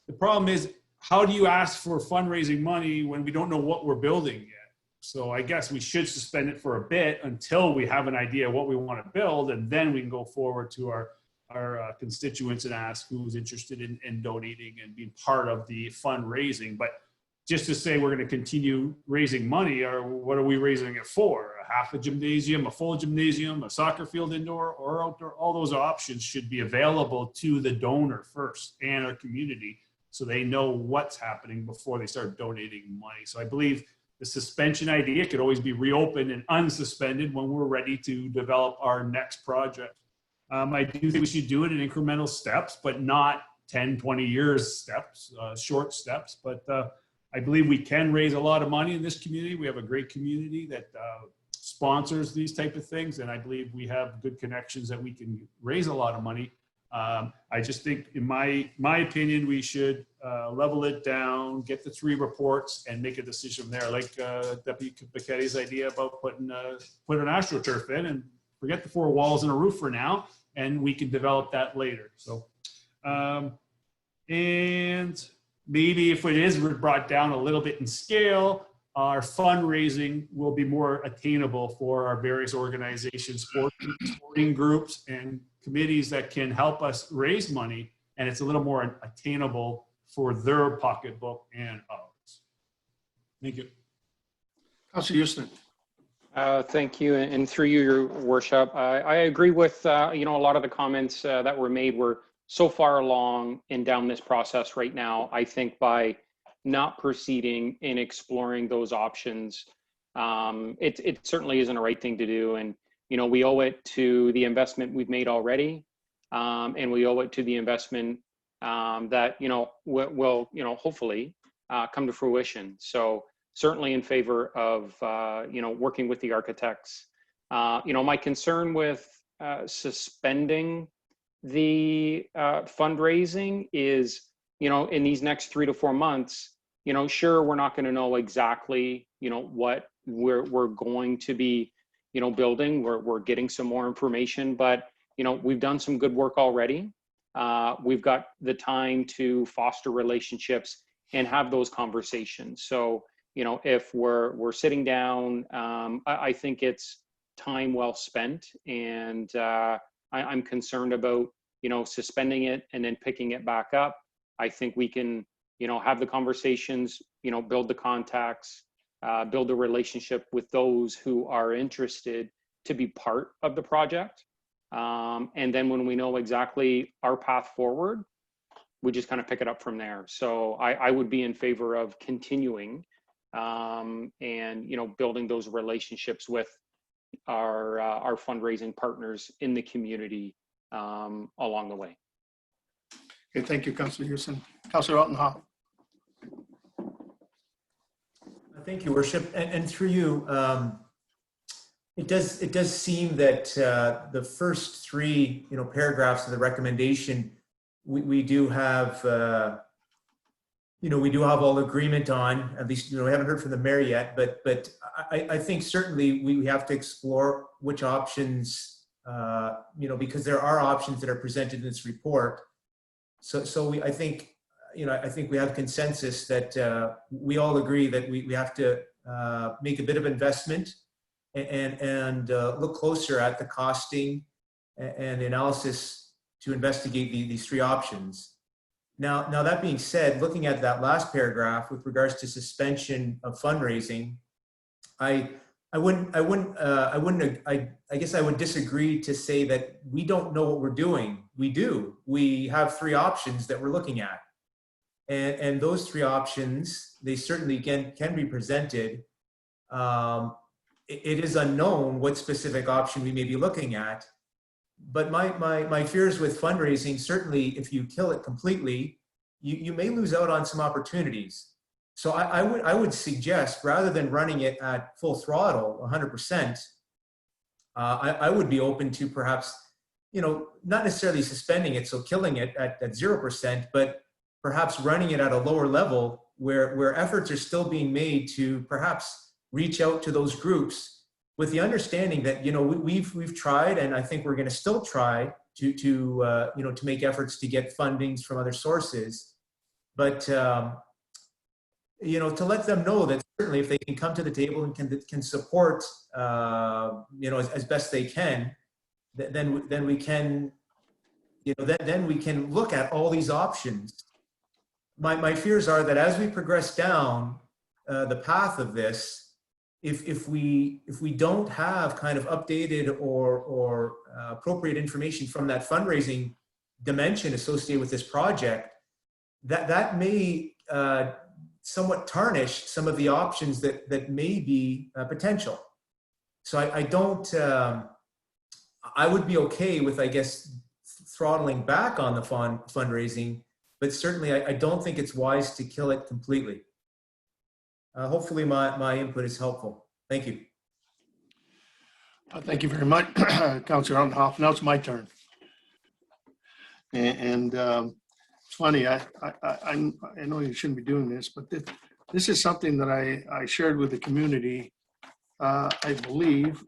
The problem is, how do you ask for fundraising money when we don't know what we're building yet? So I guess we should suspend it for a bit until we have an idea of what we want to build, and then we can go forward to our constituents and ask who's interested in donating and being part of the fundraising. But just to say we're going to continue raising money, or what are we raising it for? A half a gymnasium, a full gymnasium, a soccer field indoor or outdoor? All those options should be available to the donor first and our community, so they know what's happening before they start donating money. So I believe the suspension idea could always be reopened and unsuspended when we're ready to develop our next project. I do think we should do it in incremental steps, but not 10, 20 years steps, short steps. But I believe we can raise a lot of money in this community. We have a great community that sponsors these type of things, and I believe we have good connections that we can raise a lot of money. I just think, in my opinion, we should level it down, get the 3 reports, and make a decision from there. Like Deputy Paquetti's idea about put an AstroTurf in, and forget the 4 walls and a roof for now, and we can develop that later. So, and maybe if it is brought down a little bit in scale, our fundraising will be more attainable for our various organizations, sporting groups, and committees that can help us raise money, and it's a little more attainable for their pocketbook and ours. Thank you. Councilor Houston. Thank you, and through you, Your Worship, I agree with a lot of the comments that were made. We're so far along and down this process right now. I think by not proceeding in exploring those options, it certainly isn't a right thing to do. And we owe it to the investment we've made already, and we owe it to the investment that will hopefully come to fruition. So certainly in favor of working with the architects. My concern with suspending the fundraising is, in these next 3 to 4 months, sure, we're not going to know exactly what we're going to be, you know, building. We're getting some more information, but, you know, we've done some good work already. We've got the time to foster relationships and have those conversations. So, you know, if we're sitting down, I think it's time well spent. And I'm concerned about, you know, suspending it and then picking it back up. I think we can, you know, have the conversations, you know, build the contacts, build a relationship with those who are interested to be part of the project. And then when we know exactly our path forward, we just kind of pick it up from there. So I would be in favor of continuing and, you know, building those relationships with our fundraising partners in the community along the way. Okay, thank you, Councillor Houston. Councillor Ottenhoff. Thank you, Worship. And through you, it does seem that the first three, you know, paragraphs of the recommendation, we do have, you know, we do have all agreement on. At least, you know, we haven't heard from the mayor yet, but I think certainly we have to explore which options, you know, because there are options that are presented in this report. So I think, you know, I think we have consensus that we all agree that we have to make a bit of investment and look closer at the costing and analysis to investigate these three options. Now that being said, looking at that last paragraph with regards to suspension of fundraising, I guess I would disagree to say that we don't know what we're doing. We do. We have three options that we're looking at. And those three options, they certainly can be presented. It is unknown what specific option we may be looking at. But my fears with fundraising, certainly if you kill it completely, you may lose out on some opportunities. So I would suggest, rather than running it at full throttle, 100%, I would be open to perhaps, you know, not necessarily suspending it, so killing it at 0%, but perhaps running it at a lower level where efforts are still being made to perhaps reach out to those groups with the understanding that, you know, we've tried, and I think we're going to still try to you know, to make efforts to get fundings from other sources. But, you know, to let them know that certainly if they can come to the table and can support, you know, as best they can, then we can, you know, then we can look at all these options. My fears are that as we progress down the path of this, if we don't have kind of updated or appropriate information from that fundraising dimension associated with this project, that may somewhat tarnish some of the options that may be potential. So I don't, I would be okay with, I guess, throttling back on the fundraising, but certainly I don't think it's wise to kill it completely. Hopefully my input is helpful. Thank you. Thank you very much, Councillor Ottenhoff. Now it's my turn. And it's funny, I know you shouldn't be doing this, but this is something that I shared with the community, I believe,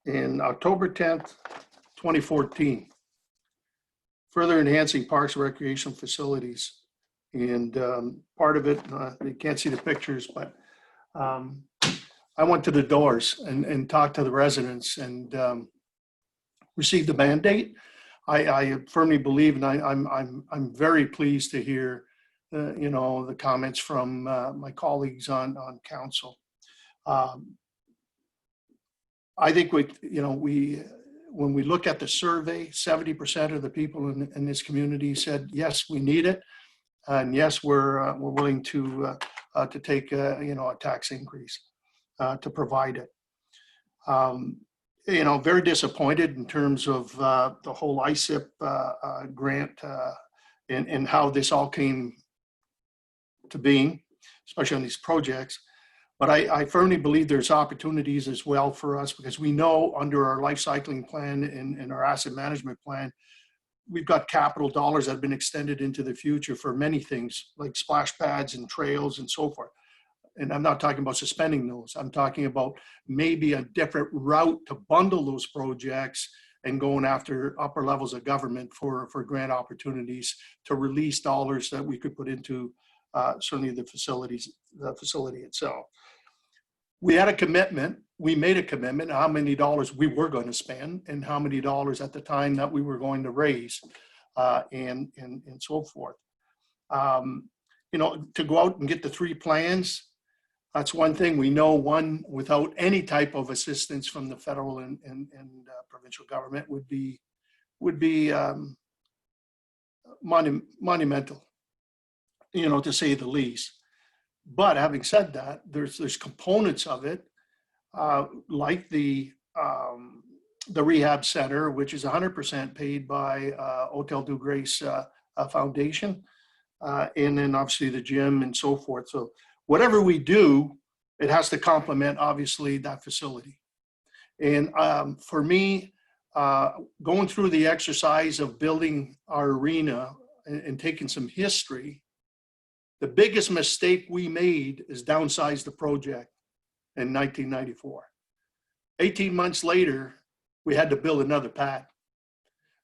in October 10th, 2014. Further enhancing parks and recreational facilities. And part of it, you can't see the pictures, but I went to the doors and talked to the residents and received a mandate. I firmly believe, and I'm very pleased to hear, you know, the comments from my colleagues on council. I think when we look at the survey, 70% of the people in this community said, yes, we need it. And yes, we're willing to take you know, a tax increase to provide it. You know, very disappointed in terms of the whole ISIP grant and how this all came to being, especially on these projects. But I firmly believe there's opportunities as well for us, because we know under our life cycling plan and our asset management plan, we've got capital dollars that have been extended into the future for many things like splash pads and trails and so forth. And I'm not talking about suspending those. I'm talking about maybe a different route to bundle those projects and going after upper levels of government for grant opportunities to release dollars that we could put into certainly the facility itself. We had a commitment. We made a commitment how many dollars we were going to spend and how many dollars at the time that we were going to raise and so forth. You know, to go out and get the 3 plans, that's one thing. We know one without any type of assistance from the federal and provincial government would be monumental, you know, to say the least. But having said that, there's components of it, like the rehab center, which is 100% paid by Hotel du Grace Foundation, and then obviously the gym and so forth. So whatever we do, it has to complement obviously that facility. And for me, going through the exercise of building our arena and taking some history, the biggest mistake we made is downsize the project in 1994. 18 months later, we had to build another pad.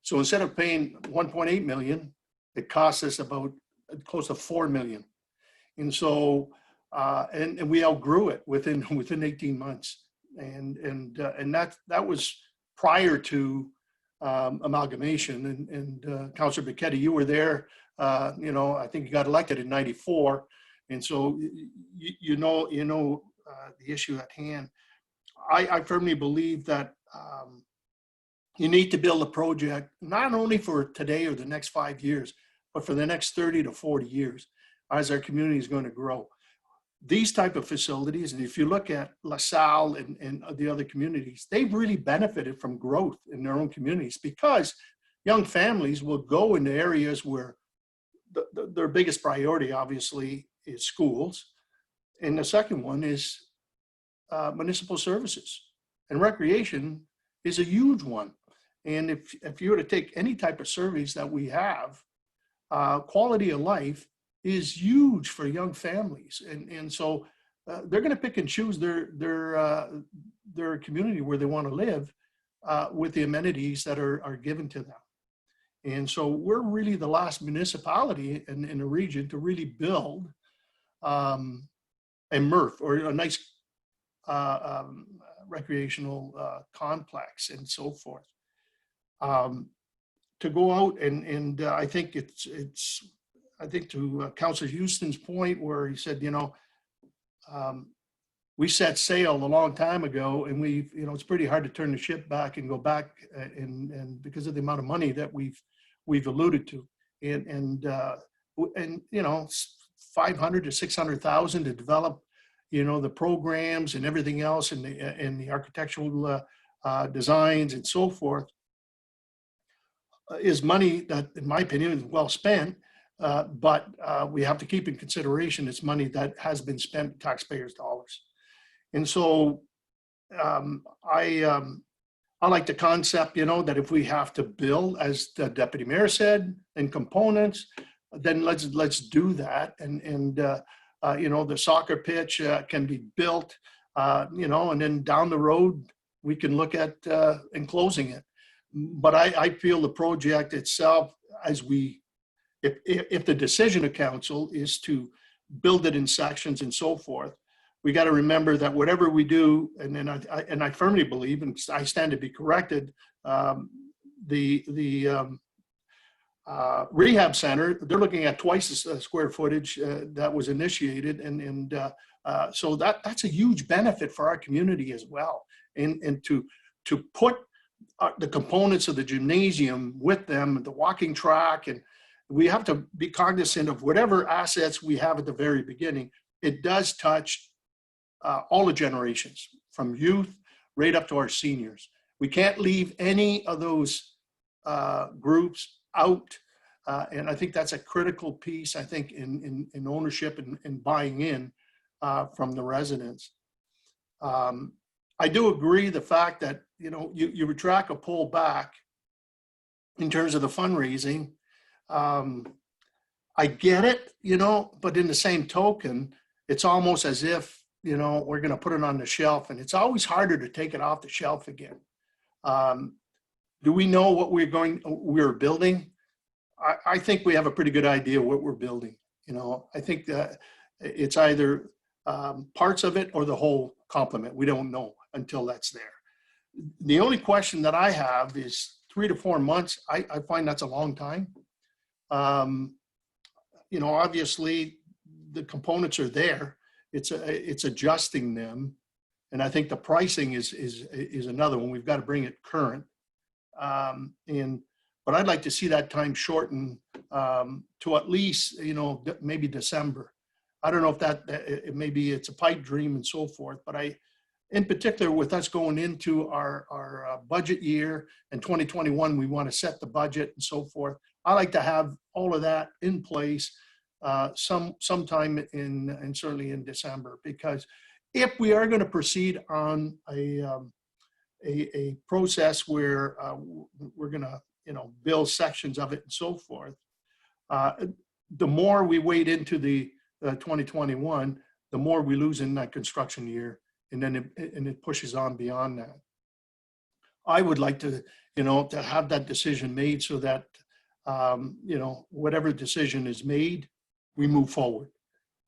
So instead of paying 1.8 million, it cost us about close to 4 million. And so, and we outgrew it within 18 months. And that was prior to amalgamation. And Councillor Bichetti, you were there. You know, I think you got elected in '94, and so you know the issue at hand. I firmly believe that you need to build a project not only for today or the next 5 years, but for the next 30 to 40 years, as our community is going to grow. These type of facilities, and if you look at LaSalle and the other communities, they've really benefited from growth in their own communities because young families will go into areas where their biggest priority obviously is schools. And the second one is municipal services, and recreation is a huge one. And if you were to take any type of surveys that we have, quality of life is huge for young families. And so they're going to pick and choose their community where they want to live with the amenities that are given to them. And so we're really the last municipality in the region to really build a MRF, or a nice recreational complex and so forth. To go out and I think I think to Councillor Houston's point where he said, you know, we set sail a long time ago, and we've, you know, it's pretty hard to turn the ship back and go back, and because of the amount of money that we've alluded to, and you know, 500 to 600,000 to develop, you know, the programs and everything else, and the architectural designs and so forth, is money that, in my opinion, is well spent. But we have to keep in consideration it's money that has been spent taxpayers' dollars. And so I like the concept, you know, that if we have to build, as the deputy mayor said, in components, then let's do that. And you know, the soccer pitch can be built, you know, and then down the road we can look at enclosing it. But I feel the project itself, as if the decision of council is to build it in sections and so forth, we got to remember that whatever we do, and I firmly believe, and I stand to be corrected, the rehab center, they're looking at twice the square footage that was initiated, and so that's a huge benefit for our community as well. And to put the components of the gymnasium with them, the walking track, and we have to be cognizant of whatever assets we have at the very beginning. It does touch all the generations, from youth right up to our seniors. We can't leave any of those groups out. And I think that's a critical piece, I think, in ownership and buying in from the residents. I do agree the fact that, you know, you retract or pull back in terms of the fundraising. I get it, you know, but in the same token, it's almost as if, you know, we're going to put it on the shelf, and it's always harder to take it off the shelf again. Do we know what we're building? I think we have a pretty good idea what we're building. You know, I think that it's either parts of it or the whole complement. We don't know until that's there. The only question that I have is 3 to 4 months. I find that's a long time. You know, obviously the components are there. It's adjusting them, and I think the pricing is another one. We've got to bring it current, but I'd like to see that time shorten to at least, you know, maybe December. I don't know if maybe it's a pipe dream and so forth, but in particular, with us going into our budget year in 2021, we want to set the budget and so forth. I like to have all of that in place sometime in certainly in December, because if we are going to proceed on a process where we're going to, you know, build sections of it and so forth, the more we wait into the 2021, the more we lose in that construction year, and then it pushes on beyond that. I would like to, you know, to have that decision made so that, you know, whatever decision is made, we move forward.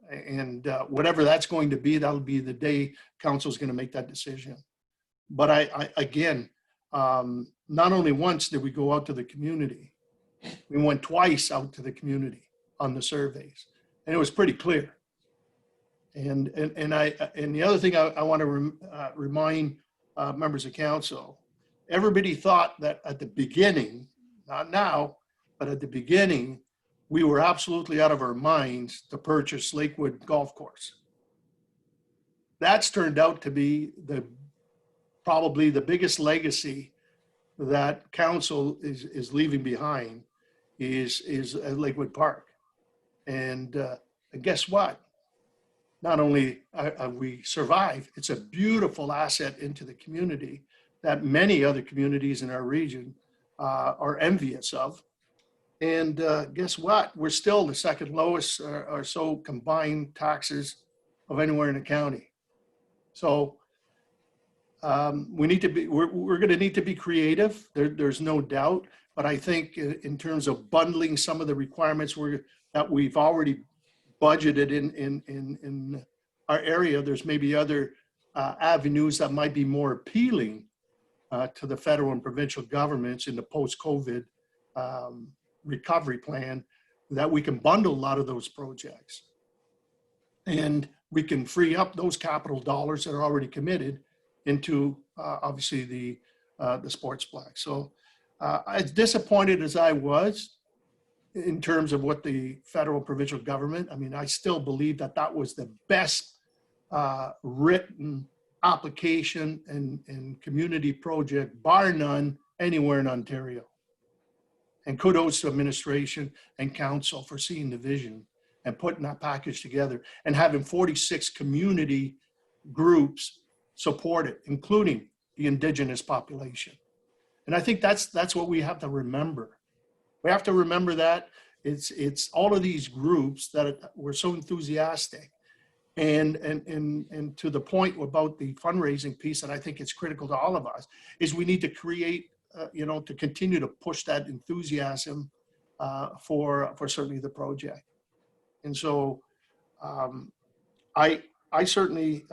And whatever that's going to be, that'll be the day council is going to make that decision. But I again, not only once did we go out to the community, we went twice out to the community on the surveys, and it was pretty clear. And the other thing I want to remind members of council, everybody thought that at the beginning, not now, but at the beginning, we were absolutely out of our minds to purchase Lakewood Golf Course. That's turned out to be probably the biggest legacy that council is leaving behind is Lakewood Park. And guess what? Not only we survive, it's a beautiful asset into the community that many other communities in our region are envious of. And guess what? We're still the second lowest or so combined taxes of anywhere in the county. So we need to be, we're going to need to be creative. There's no doubt. But I think in terms of bundling some of the requirements that we've already budgeted in our area, there's maybe other avenues that might be more appealing to the federal and provincial governments in the post-COVID recovery plan, that we can bundle a lot of those projects. And we can free up those capital dollars that are already committed into obviously the sportsplex. So as disappointed as I was in terms of what the federal provincial government, I mean, I still believe that was the best written application and community project, bar none, anywhere in Ontario. And kudos to administration and council for seeing the vision and putting that package together and having 46 community groups support it, including the Indigenous population. And I think that's what we have to remember. We have to remember that it's all of these groups that were so enthusiastic, and to the point about the fundraising piece that I think it's critical to all of us is we need to create, you know, to continue to push that enthusiasm for certainly the project. And so I certainly,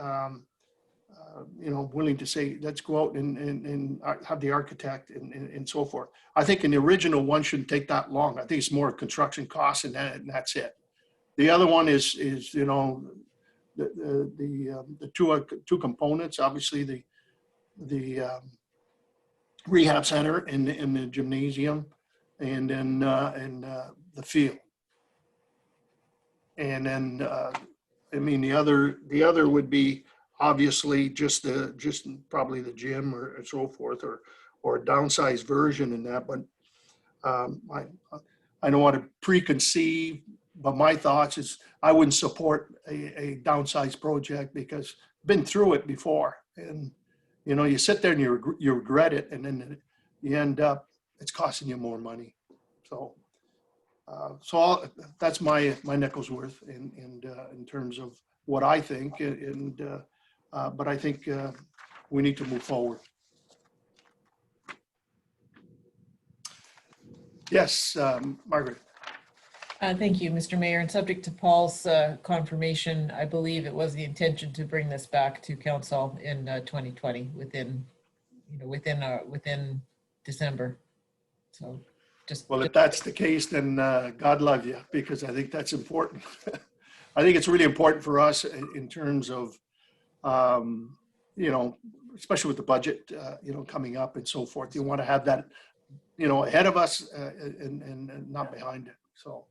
you know, willing to say, let's go out and have the architect and so forth. I think in the original one shouldn't take that long. I think it's more construction costs and that's it. The other one is you know, the two components, obviously the rehab center and the gymnasium, and then the field. And then I mean the other would be obviously just probably the gym or so forth, or a downsized version in that. But I don't want to preconceive, but my thoughts is I wouldn't support a downsized project because I've been through it before, and you know, you sit there and you regret it, and then you end up it's costing you more money. So that's my nickel's worth in terms of what I think, but I think we need to move forward. Yes, Margaret. Thank you, Mr. Mayor. And subject to Paul's confirmation, I believe it was the intention to bring this back to council in 2020 within December. So just. Well, if that's the case, then God love you, because I think that's important. I think it's really important for us in terms of, especially with the budget, coming up and so forth. You want to have that, ahead of us and not behind it. So,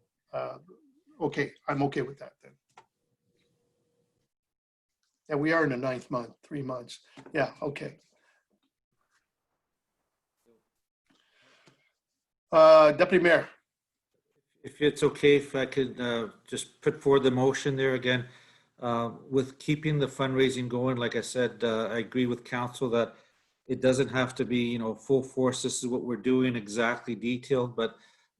okay, I'm okay with that then. Yeah, we are in the 9th month, 3 months. Yeah, okay. Deputy Mayor. If it's okay, if I could just put forward the motion there again, with keeping the fundraising going. Like I said, I agree with council that it doesn't have to be, full force. This is what we're doing, exactly detailed, but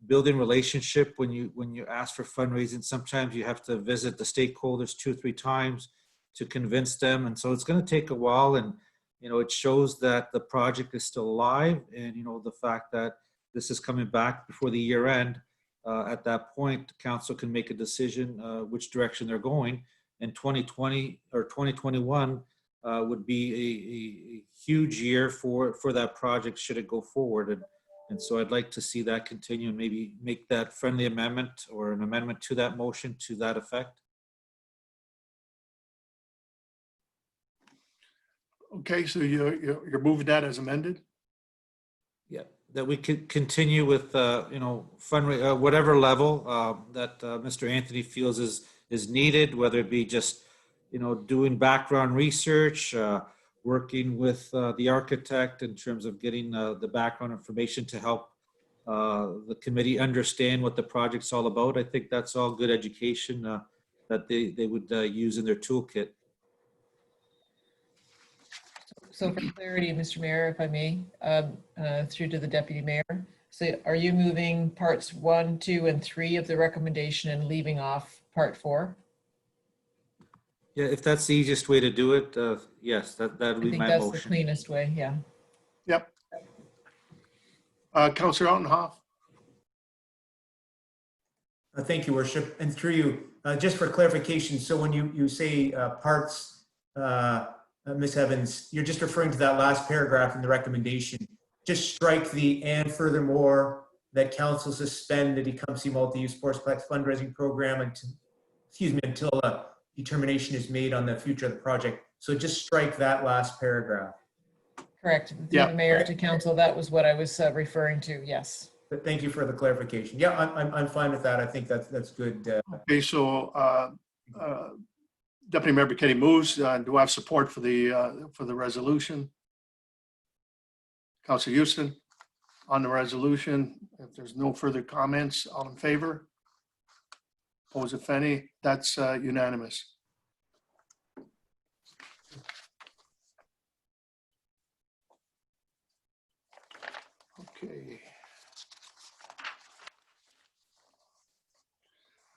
building relationship when you ask for fundraising, sometimes you have to visit the stakeholders 2 or 3 times to convince them. And so it's going to take a while. And, it shows that the project is still alive. And, the fact that this is coming back before the year end, at that point, council can make a decision which direction they're going. And 2020 or 2021 would be a huge year for that project should it go forward. And so I'd like to see that continue and maybe make that friendly amendment or an amendment to that motion to that effect. Okay, so you're moving that as amended? Yeah, that we could continue with, whatever level that Mr. Anthony feels is needed, whether it be just, doing background research, working with the architect in terms of getting the background information to help the committee understand what the project's all about. I think that's all good education that they would use in their toolkit. So for clarity, Mr. Mayor, if I may, through to the Deputy Mayor. So are you moving parts 1, 2, and 3 of the recommendation and leaving off part 4? Yeah, if that's the easiest way to do it, yes, that would be my motion. I think that's the cleanest way, yeah. Yep. Councillor Altenhoff. Thank you, Worship. And through you, just for clarification, so when you say parts, Ms. Evans, you're just referring to that last paragraph in the recommendation. Just strike the "and furthermore that council suspend the Tecumseh multi-use sportsplex fundraising program until a determination is made on the future of the project." So just strike that last paragraph. Correct. Through the mayor to council, that was what I was referring to. Yes. But thank you for the clarification. Yeah, I'm fine with that. I think that's good. Okay, so Deputy Mayor Burketti moves. Do I have support for the resolution? Councillor Houston on the resolution. If there's no further comments, all in favor? Opposed, if any? That's unanimous. Okay.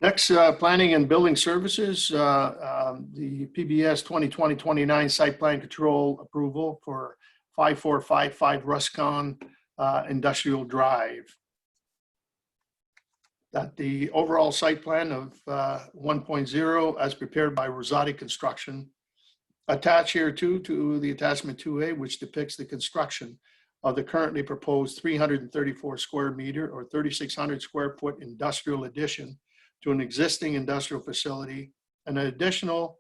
Next, planning and building services, the PBS 2020-29 site plan control approval for 5455 Ruscon Industrial Drive. That the overall site plan of 1.0 as prepared by Rosati Construction. Attached here to the attachment 2A, which depicts the construction of the currently proposed 334 square meter or 3,600 square foot industrial addition to an existing industrial facility, an additional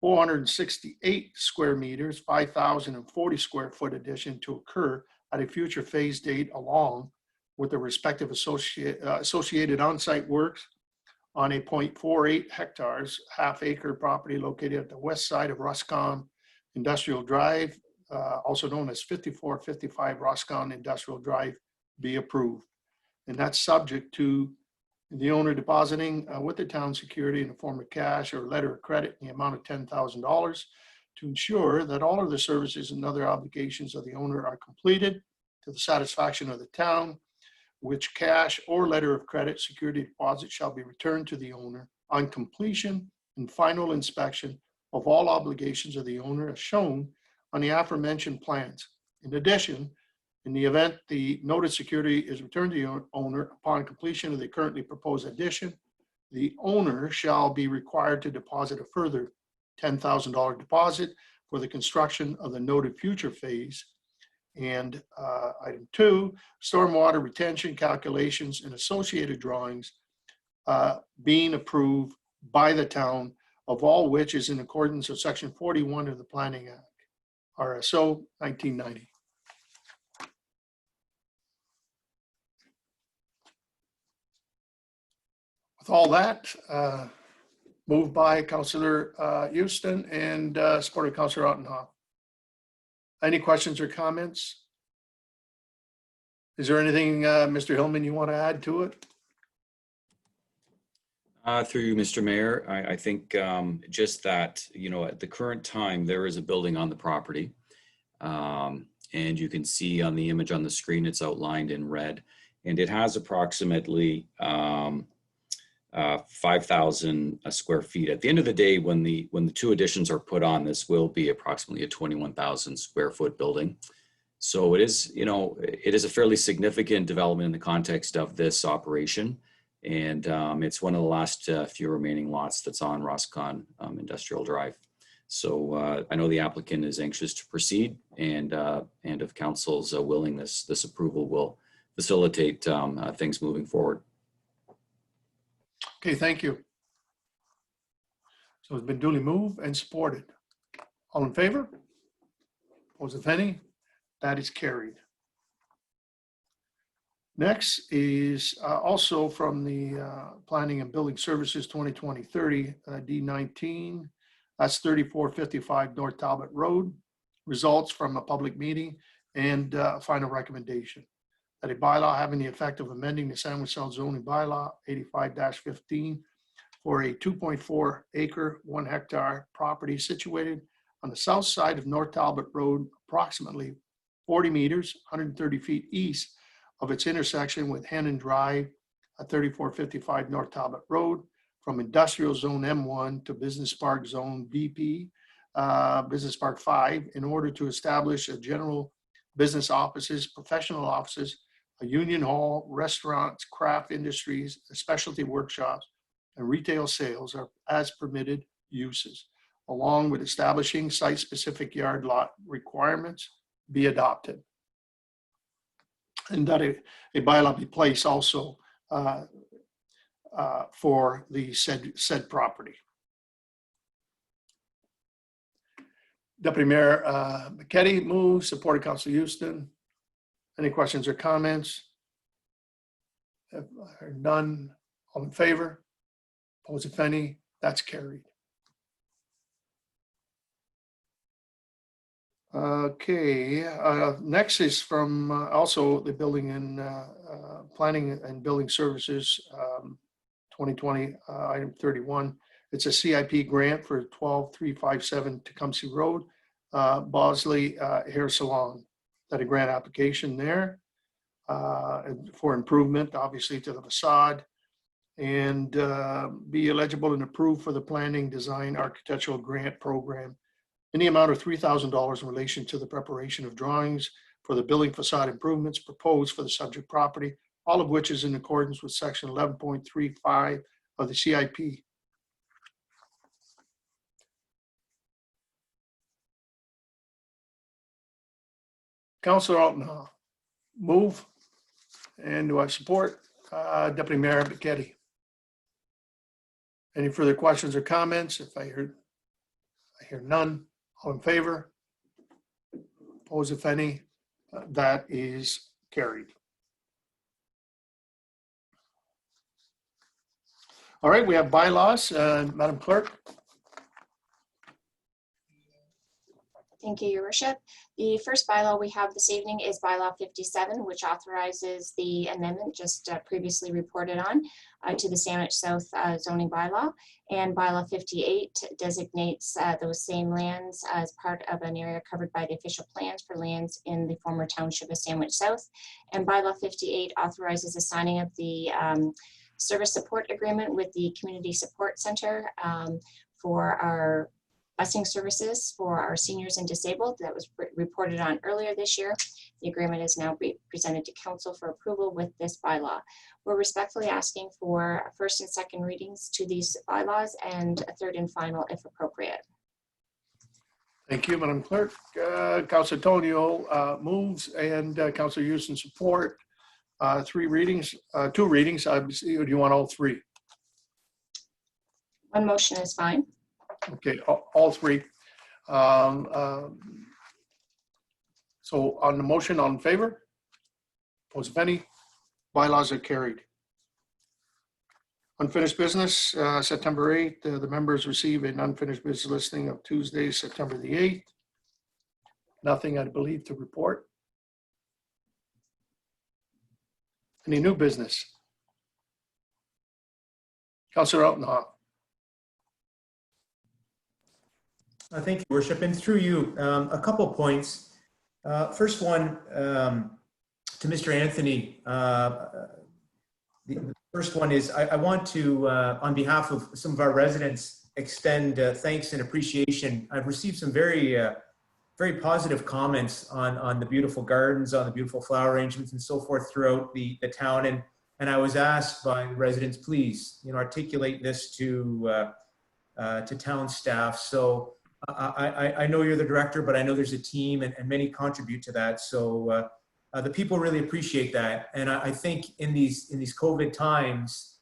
468 square meters, 5,040 square foot addition to occur at a future phase date along with the respective associated on-site works on a 0.48 hectares, half-acre property located at the west side of Ruscon Industrial Drive, also known as 5455 Ruscon Industrial Drive, be approved. And that's subject to the owner depositing with the town security in the form of cash or letter of credit in the amount of $10,000 to ensure that all of the services and other obligations of the owner are completed to the satisfaction of the town, which cash or letter of credit security deposit shall be returned to the owner on completion and final inspection of all obligations of the owner as shown on the aforementioned plans. In addition, in the event the noted security is returned to the owner upon completion of the currently proposed addition, the owner shall be required to deposit a further $10,000 deposit for the construction of the noted future phase. And item 2, stormwater retention calculations and associated drawings being approved by the town, of all which is in accordance with Section 41 of the Planning Act, RSO 1990. With all that, moved by Councillor Houston and supported Councillor Ottenhoff. Any questions or comments? Is there anything, Mr. Hillman, you want to add to it? Through you, Mr. Mayor, I think just that, at the current time, there is a building on the property. And you can see on the image on the screen, it's outlined in red. And it has approximately 5,000 square feet. At the end of the day, when the 2 additions are put on, this will be approximately a 21,000 square foot building. So it is, it is a fairly significant development in the context of this operation. And it's one of the last few remaining lots that's on Roscon Industrial Drive. So I know the applicant is anxious to proceed, and if council's willingness, this approval will facilitate things moving forward. Okay, thank you. So it's been duly moved and supported. All in favor? Opposed, if any? That is carried. Next is also from the Planning and Building Services 2020-30 D19. That's 3455 North Talbot Road. Results from a public meeting and final recommendation. That a bylaw having the effect of amending the Sandwich South zoning bylaw 85-15 for a 2.4 acre, 1 hectare property situated on the south side of North Talbot Road, approximately 40 meters, 130 feet east of its intersection with Hannon Drive at 3455 North Talbot Road, from Industrial Zone M1 to Business Park Zone BP, Business Park 5, in order to establish a general business offices, professional offices, a union hall, restaurants, craft industries, specialty workshops, and retail sales are as permitted uses, along with establishing site-specific yard lot requirements be adopted. And that a bylaw be placed also for the said property. Deputy Mayor McKetty moves, supported Councilor Houston. Any questions or comments? Have heard none. All in favor? Opposed, if any? That's carried. Okay, next is from also the Building and Planning and Building Services 2020, item 31. It's a CIP grant for 12357 Tecumseh Road, Bosley Hair Salon. That a grant application there for improvement, obviously, to the facade, and be eligible and approved for the planning, design, architectural grant program in the amount of $3,000 in relation to the preparation of drawings for the building facade improvements proposed for the subject property, all of which is in accordance with section 11.35 of the CIP. Councilor Alton, move. And do I support? Deputy Mayor McKetty. Any further questions or comments? If I hear none. All in favor? Opposed, if any? That is carried. All right, we have bylaws. Madam Clerk. Thank you, Your Worship. The first bylaw we have this evening is Bylaw 57, which authorizes the amendment just previously reported on to the Sandwich South zoning bylaw. And Bylaw 58 designates those same lands as part of an area covered by the official plans for lands in the former township of Sandwich South. And Bylaw 58 authorizes the signing of the service support agreement with the Community Support Center for our busing services for our seniors and disabled. That was reported on earlier this year. The agreement is now presented to council for approval with this bylaw. We're respectfully asking for first and second readings to these bylaws and a third and final if appropriate. Thank you, Madam Clerk. Councilor Tonio moves and Councilor Houston support. 3 readings, 2 readings. Do you want all 3? One motion is fine. Okay, all 3. So on the motion, on favor? Opposed, if any? Bylaws are carried. Unfinished business, September 8th. The members receive an unfinished business listing of Tuesday, September the 8th. Nothing, I believe, to report. Any new business? Councilor Altenhoff. Thank you, Worship. And through you, a couple points. First one, to Mr. Anthony. The first one is I want to, on behalf of some of our residents, extend thanks and appreciation. I've received some very positive comments on the beautiful gardens, on the beautiful flower arrangements and so forth throughout the town. And I was asked by residents, please, articulate this to town staff. So I know you're the director, but I know there's a team and many contribute to that. So the people really appreciate that. And I think in these COVID times,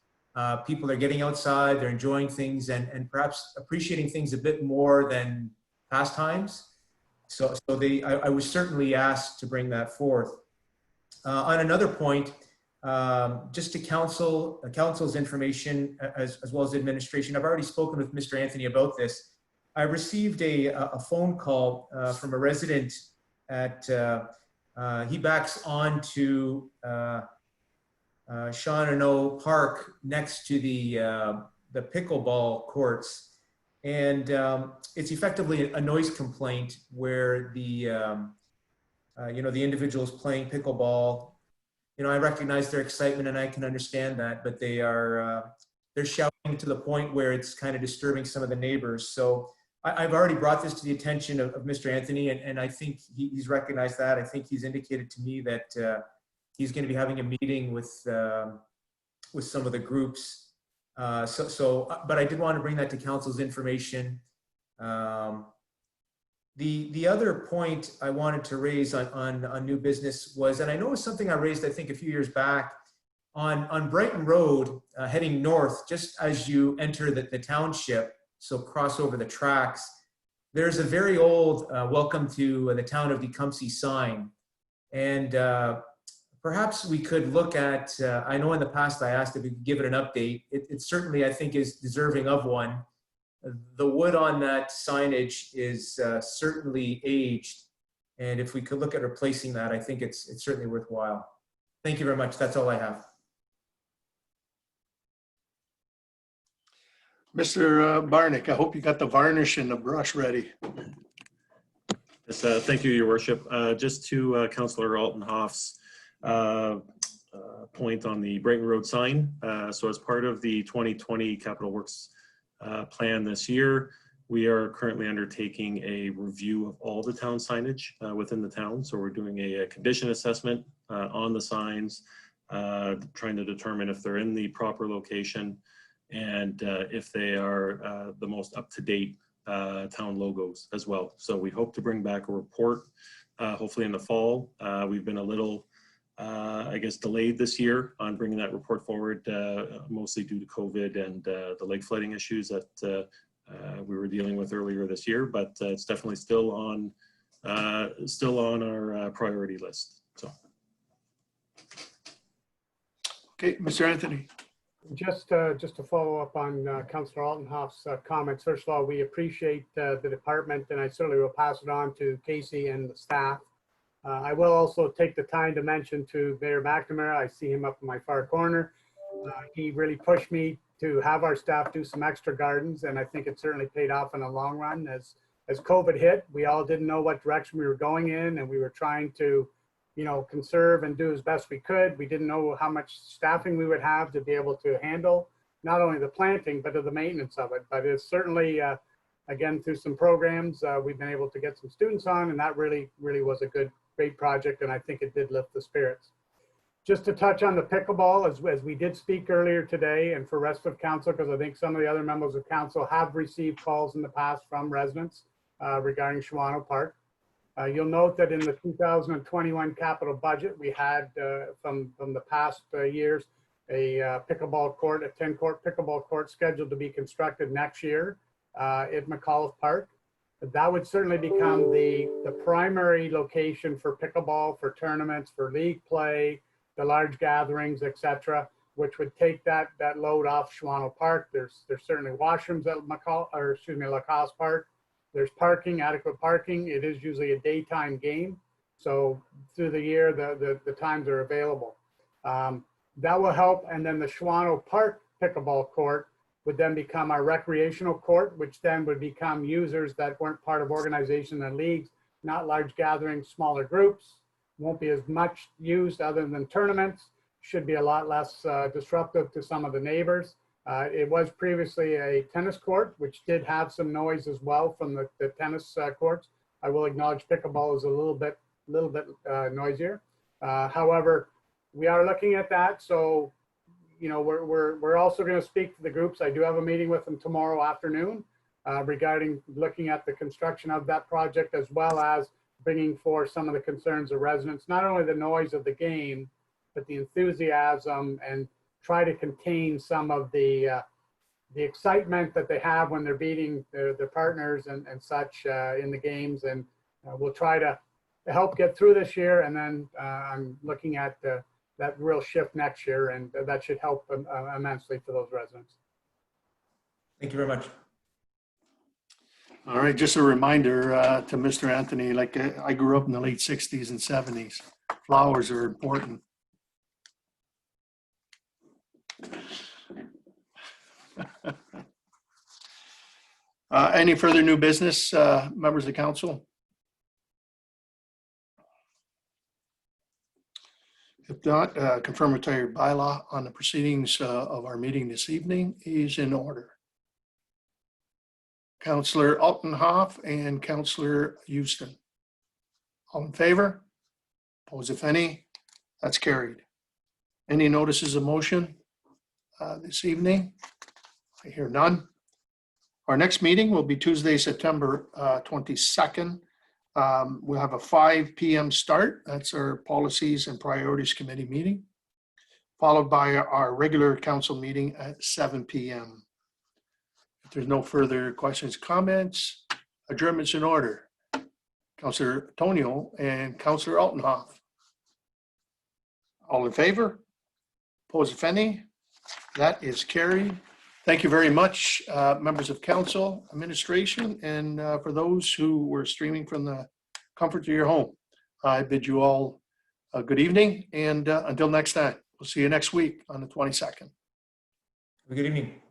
people are getting outside, they're enjoying things and perhaps appreciating things a bit more than past times. So I was certainly asked to bring that forth. On another point, just to council's information as well as administration, I've already spoken with Mr. Anthony about this. I received a phone call from a resident at, he backs on to Sean and O Park next to the pickleball courts. And it's effectively a noise complaint where the individuals playing pickleball, I recognize their excitement and I can understand that, but they're shouting to the point where it's kind of disturbing some of the neighbors. So I've already brought this to the attention of Mr. Anthony, and I think he's recognized that. I think he's indicated to me that he's going to be having a meeting with some of the groups. But I did want to bring that to council's information. The other point I wanted to raise on new business was, and I know it's something I raised, I think, a few years back, on Brighton Road, heading north, just as you enter the township, so cross over the tracks, there's a very old welcome to the town of Tecumseh sign. And perhaps we could look at, I know in the past I asked if we could give it an update. It certainly, I think, is deserving of one. The wood on that signage is certainly aged. And if we could look at replacing that, I think it's certainly worthwhile. Thank you very much. That's all I have. Mr. Barnick, I hope you got the varnish and the brush ready. Yes, thank you, Your Worship. Just to Councillor Altenhoff's point on the Brighton Road sign. So as part of the 2020 Capital Works plan this year, we are currently undertaking a review of all the town signage within the town. So we're doing a condition assessment on the signs, trying to determine if they're in the proper location and if they are the most up-to-date town logos as well. So we hope to bring back a report hopefully in the fall. We've been a little, I guess, delayed this year on bringing that report forward, mostly due to COVID and the lake flooding issues that we were dealing with earlier this year, but it's definitely still on our priority list. So. Okay, Mr. Anthony. Just to follow up on Councillor Altenhoff's comments. First of all, we appreciate the department, and I certainly will pass it on to Casey and the staff. I will also take the time to mention to Mayor McNamara, I see him up in my far corner. He really pushed me to have our staff do some extra gardens, and I think it certainly paid off in the long run. As COVID hit, we all didn't know what direction we were going in, and we were trying to conserve and do as best we could. We didn't know how much staffing we would have to be able to handle not only the planting, but the maintenance of it. But it's certainly, again, through some programs, we've been able to get some students on, and that really was a great project, and I think it did lift the spirits. Just to touch on the pickleball, as we did speak earlier today, and for rest of council, because I think some of the other members of council have received calls in the past from residents regarding Shawano Park. You'll note that in the 2021 capital budget, we had from the past years, a pickleball court, a 10-court pickleball court scheduled to be constructed next year at McAuliffe Park. That would certainly become the primary location for pickleball, for tournaments, for league play, the large gatherings, etc., which would take that load off Shawano Park. There's certainly washrooms at Lacoste Park. There's parking, adequate parking. It is usually a daytime game, so through the year the times are available. That will help, and then the Shawano Park pickleball court would then become our recreational court, which then would become users that weren't part of organizations and leagues, not large gatherings, smaller groups. Won't be as much used other than tournaments. Should be a lot less disruptive to some of the neighbors. It was previously a tennis court, which did have some noise as well from the tennis courts. I will acknowledge pickleball is a little bit noisier. However, we are looking at that. So, we're also going to speak to the groups. I do have a meeting with them tomorrow afternoon regarding looking at the construction of that project, as well as bringing forth some of the concerns of residents, not only the noise of the game, but the enthusiasm, and try to contain some of the excitement that they have when they're beating their partners and such in the games. And we'll try to help get through this year. And then I'm looking at that real shift next year, and that should help immensely for those residents. Thank you very much. All right, just a reminder to Mr. Anthony, like I grew up in the late 60s and 70s. Flowers are important. Any further new business, members of council? If not, confirmatory bylaw on the proceedings of our meeting this evening is in order. Councillor Altenhoff and Councillor Houston. All in favor? Opposed, if any? That's carried. Any notices of motion this evening? I hear none. Our next meeting will be Tuesday, September 22nd. We'll have a 5 p.m. start. That's our Policies and Priorities Committee meeting, followed by our regular council meeting at 7 p.m. If there's no further questions, comments, adjournment's in order. Councillor Tonio and Councillor Altenhoff. All in favor? Opposed, if any? That is carried. Thank you very much, members of council, administration, and for those who were streaming from the comfort of your home. I bid you all a good evening, and until next time, we'll see you next week on the 22nd. Good evening.